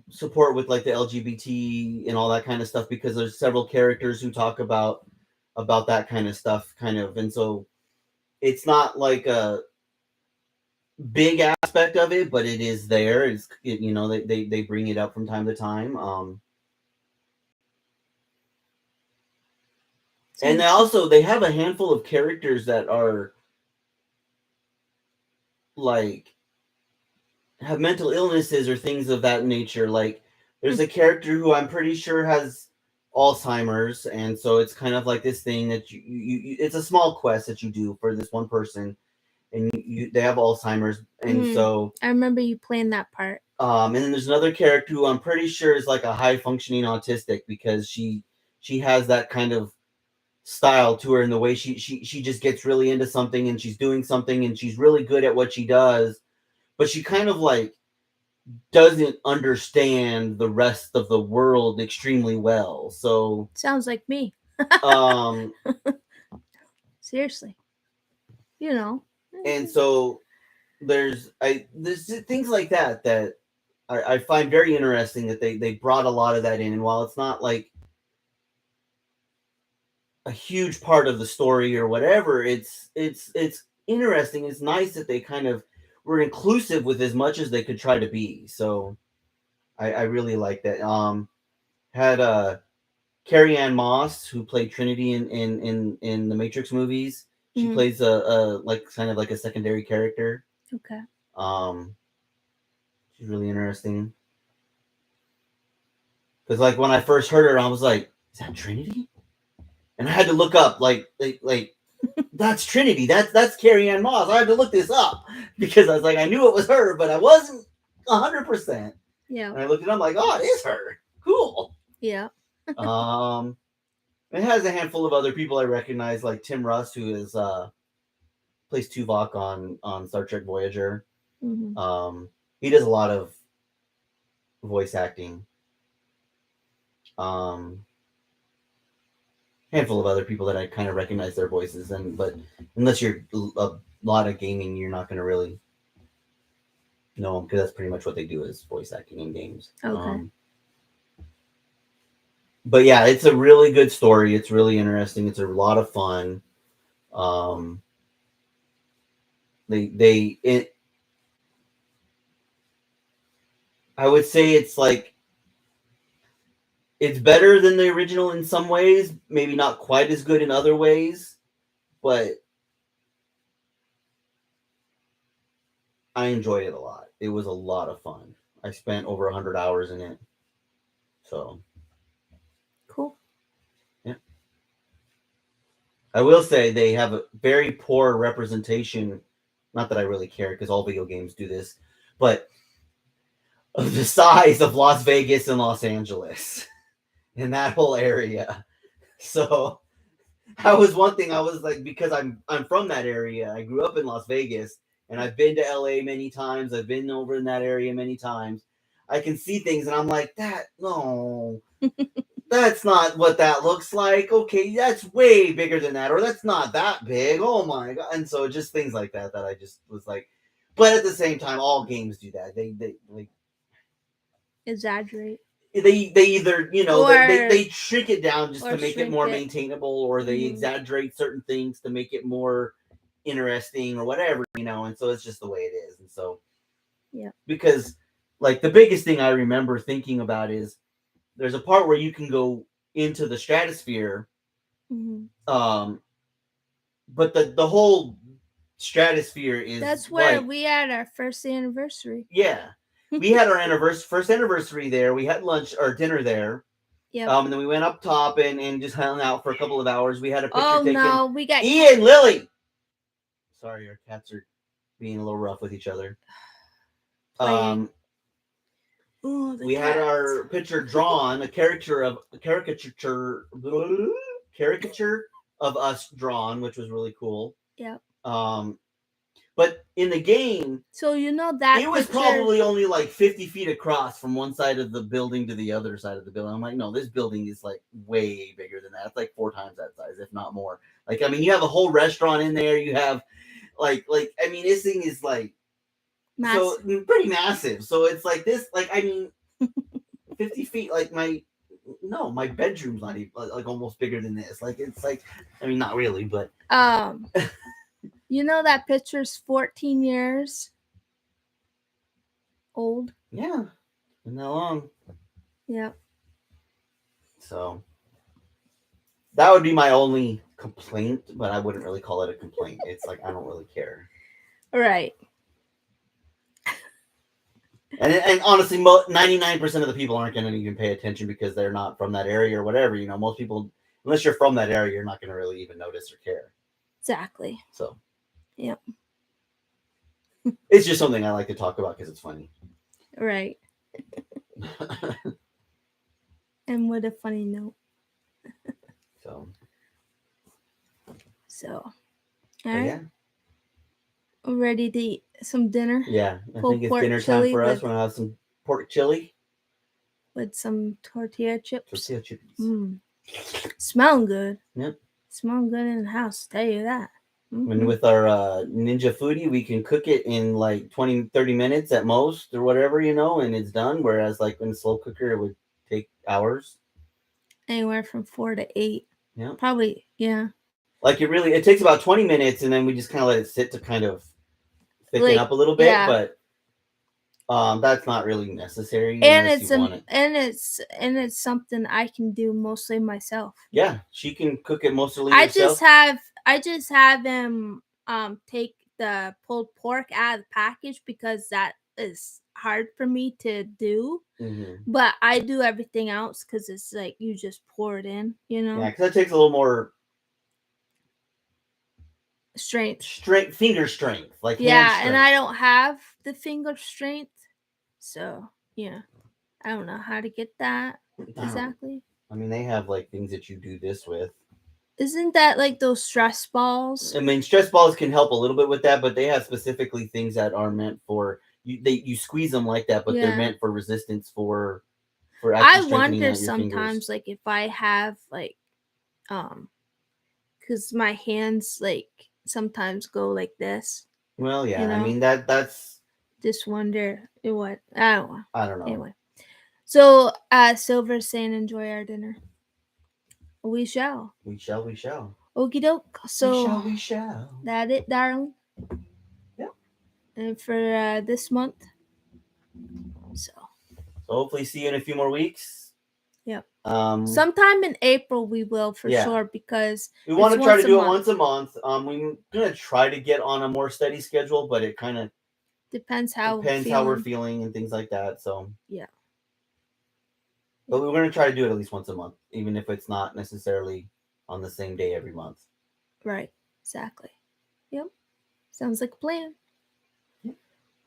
[SPEAKER 2] support with like the LGBT and all that kind of stuff, because there's several characters who talk about that kind of stuff, kind of, and so it's not like a big aspect of it, but it is there. They bring it up from time to time. And they have a handful of characters that are like have mental illnesses or things of that nature. Like there's a character who I'm pretty sure has Alzheimer's, and so it's kind of like this thing that it's a small quest that you do for this one person, and they have Alzheimer's, and so
[SPEAKER 1] I remember you playing that part.
[SPEAKER 2] And then there's another character who I'm pretty sure is like a high functioning autistic because she has that kind of style to her in the way she just gets really into something and she's doing something and she's really good at what she does, but she kind of like doesn't understand the rest of the world extremely well. So
[SPEAKER 1] Sounds like me.
[SPEAKER 2] um
[SPEAKER 1] Seriously. You know.
[SPEAKER 2] and so there's things like that that I find very interesting that they brought a lot of that in, and while it's not like a huge part of the story or whatever, it's interesting. It's nice that they kind of were inclusive with as much as they could try to be. So I really like that. Had Carrie Ann Moss, who played Trinity in the Matrix movies. She
[SPEAKER 1] Mhm.
[SPEAKER 2] plays a like kind of like a secondary character.
[SPEAKER 1] Okay.
[SPEAKER 2] Um, she's really interesting because like when I first heard her, I was like, "Is that Trinity?" And I had to look up like that's Trinity. That's Carrie Ann Moss. I had to look this up because I was like, I knew it was her, but I wasn't 100%.
[SPEAKER 1] Yeah.
[SPEAKER 2] And I looked it up, I'm like, oh, it is her. Cool.
[SPEAKER 1] Yeah.
[SPEAKER 2] Um, it has a handful of other people I recognize, like Tim Russ, who is plays Tuvok on Star Trek Voyager.
[SPEAKER 1] Mm-hmm.
[SPEAKER 2] He does a lot of voice acting. Um, handful of other people that I kind of recognize their voices, and but unless you're a lot of gaming, you're not going to really know them because that's pretty much what they do is voice acting in games.
[SPEAKER 1] Okay.
[SPEAKER 2] But yeah, it's a really good story. It's really interesting. It's a lot of fun. Um, they it. I would say it's like it's better than the original in some ways. Maybe not quite as good in other ways, but I enjoyed it a lot. It was a lot of fun. I spent over 100 hours in it. So
[SPEAKER 1] Cool.
[SPEAKER 2] yeah, I will say they have a very poor representation. Not that I really care because all video games do this, but of the size of Las Vegas and Los Angeles in that whole area. So that was one thing I was like because I'm from that area. I grew up in Las Vegas and I've been to LA many times. I've been over in that area many times. I can see things and I'm like, that no, that's not what that looks like. Okay, that's way bigger than that, or that's not that big. Oh my god! And so just things like that that I just was like, but at the same time, all games do that. They like
[SPEAKER 1] Exaggerate.
[SPEAKER 2] they either
[SPEAKER 1] Or
[SPEAKER 2] they shrink it down just to make it
[SPEAKER 1] shrink
[SPEAKER 2] more
[SPEAKER 1] it.
[SPEAKER 2] maintainable, or they
[SPEAKER 1] Mm-hmm.
[SPEAKER 2] exaggerate certain things to make it more interesting or whatever, and so it's just the way it is. And so
[SPEAKER 1] Yeah.
[SPEAKER 2] because like the biggest thing I remember thinking about is there's a part where you can go into the stratosphere,
[SPEAKER 1] Mm-hmm.
[SPEAKER 2] um but the whole stratosphere is
[SPEAKER 1] That's where
[SPEAKER 2] like,
[SPEAKER 1] we had our first anniversary.
[SPEAKER 2] yeah, we had our first anniversary there. We had lunch or dinner there.
[SPEAKER 1] Yep.
[SPEAKER 2] And then we went up top and just hung out for a couple of hours. We had a picture
[SPEAKER 1] Oh
[SPEAKER 2] taken.
[SPEAKER 1] no, we got
[SPEAKER 2] Ian, Lily. Sorry, our cats are being a little rough with each other.
[SPEAKER 1] playing.
[SPEAKER 2] Um,
[SPEAKER 1] Oh, the
[SPEAKER 2] we had
[SPEAKER 1] cats.
[SPEAKER 2] our picture drawn, a caricature of us drawn, which was really cool.
[SPEAKER 1] Yep.
[SPEAKER 2] Um, but in the game,
[SPEAKER 1] So you know that
[SPEAKER 2] it was
[SPEAKER 1] picture.
[SPEAKER 2] probably only like 50 feet across from one side of the building to the other side of the building. I'm like, no, this building is like way bigger than that. It's like 4 times that size, if not more. Like, I mean, you have a whole restaurant in there. You have I mean, this thing is like so
[SPEAKER 1] Massive.
[SPEAKER 2] pretty massive. So it's like this, like, I mean, 50 feet, like my bedroom's not even like almost bigger than this. Like, it's like, I mean, not really, but
[SPEAKER 1] You know that picture's 14 years old.
[SPEAKER 2] yeah, been that long.
[SPEAKER 1] Yep.
[SPEAKER 2] So that would be my only complaint, but I wouldn't really call it a complaint. It's like I don't really care.
[SPEAKER 1] Right.
[SPEAKER 2] And honestly, 99% of the people aren't going to even pay attention because they're not from that area or whatever. Most people, unless you're from that area, you're not going to really even notice or care.
[SPEAKER 1] Exactly.
[SPEAKER 2] So
[SPEAKER 1] Yep.
[SPEAKER 2] it's just something I like to talk about because it's funny.
[SPEAKER 1] Right. And what a funny note.
[SPEAKER 2] So,
[SPEAKER 1] So, all
[SPEAKER 2] but
[SPEAKER 1] right.
[SPEAKER 2] yeah,
[SPEAKER 1] We're ready to eat some dinner.
[SPEAKER 2] yeah. I
[SPEAKER 1] Pulled
[SPEAKER 2] think it's
[SPEAKER 1] pork
[SPEAKER 2] dinner time
[SPEAKER 1] chili
[SPEAKER 2] for us. We're gonna have some pork chili,
[SPEAKER 1] with some tortilla chips.
[SPEAKER 2] tortilla chippies.
[SPEAKER 1] Mmm. Smelling good.
[SPEAKER 2] Yep.
[SPEAKER 1] Smelling good in the house, tell you that.
[SPEAKER 2] And
[SPEAKER 1] Mm-hmm.
[SPEAKER 2] with our Ninja Foodie, we can cook it in like 20, 30 minutes at most or whatever, and it's done. Whereas like in a slow cooker, it would take hours.
[SPEAKER 1] Anywhere from 4 to 8.
[SPEAKER 2] Yeah.
[SPEAKER 1] Probably, yeah.
[SPEAKER 2] Like it takes about 20 minutes and then we just kind of let it sit to kind of thicken
[SPEAKER 1] Like,
[SPEAKER 2] up a little bit.
[SPEAKER 1] yeah.
[SPEAKER 2] But that's not really necessary
[SPEAKER 1] And
[SPEAKER 2] unless you
[SPEAKER 1] it's
[SPEAKER 2] want it.
[SPEAKER 1] and it's something I can do mostly myself.
[SPEAKER 2] Yeah, she can cook it mostly
[SPEAKER 1] I
[SPEAKER 2] herself.
[SPEAKER 1] just have I just have him take the pulled pork out of the package because that is hard for me to do.
[SPEAKER 2] Mm-hmm.
[SPEAKER 1] But I do everything else because it's like you just pour it in,
[SPEAKER 2] Yeah, because that takes a little more
[SPEAKER 1] strength.
[SPEAKER 2] finger strength, like hand
[SPEAKER 1] Yeah, and I
[SPEAKER 2] strength.
[SPEAKER 1] don't have the finger strength, so yeah, I don't know how to get that exactly.
[SPEAKER 2] I mean, they have like things that you do this with.
[SPEAKER 1] Isn't that like those stress balls?
[SPEAKER 2] I mean, stress balls can help a little bit with that, but they have specifically things that are meant for you. You squeeze them like that, but they're
[SPEAKER 1] Yeah.
[SPEAKER 2] meant for resistance for actually
[SPEAKER 1] I
[SPEAKER 2] strengthening
[SPEAKER 1] wonder
[SPEAKER 2] out your fingers.
[SPEAKER 1] sometimes like if I have like um cuz my hands like sometimes go like this,
[SPEAKER 2] Well,
[SPEAKER 1] you
[SPEAKER 2] yeah, I
[SPEAKER 1] know.
[SPEAKER 2] mean that's
[SPEAKER 1] Just wonder what I don't know.
[SPEAKER 2] I don't know.
[SPEAKER 1] Anyway. So, Silver's saying enjoy our dinner. We shall.
[SPEAKER 2] We shall, we shall,
[SPEAKER 1] Okie doke.
[SPEAKER 2] we
[SPEAKER 1] So
[SPEAKER 2] shall, we shall.
[SPEAKER 1] that it, darling.
[SPEAKER 2] Yep.
[SPEAKER 1] And for this month. So
[SPEAKER 2] So hopefully see you in a few more weeks.
[SPEAKER 1] yep.
[SPEAKER 2] Um,
[SPEAKER 1] Sometime in April we will for
[SPEAKER 2] yeah.
[SPEAKER 1] sure because
[SPEAKER 2] We want
[SPEAKER 1] it's
[SPEAKER 2] to try to
[SPEAKER 1] once a
[SPEAKER 2] do it
[SPEAKER 1] month.
[SPEAKER 2] once a month. We're gonna try to get on a more steady schedule, but it kind of
[SPEAKER 1] Depends how we're
[SPEAKER 2] depends how we're
[SPEAKER 1] feeling.
[SPEAKER 2] feeling and things like that. So
[SPEAKER 1] Yeah.
[SPEAKER 2] but we're gonna try to do it at least once a month, even if it's not necessarily on the same day every month.
[SPEAKER 1] Right. Exactly. Yep. Sounds like a plan.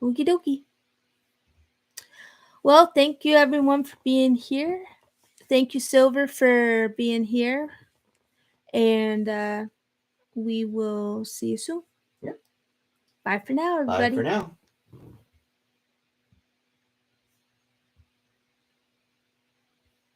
[SPEAKER 1] Okie dokie. Well, thank you everyone for being here. Thank you, Silver, for being here. And we will see you soon.
[SPEAKER 2] Yep.
[SPEAKER 1] Bye for now,
[SPEAKER 2] Bye
[SPEAKER 1] everybody.
[SPEAKER 2] for now.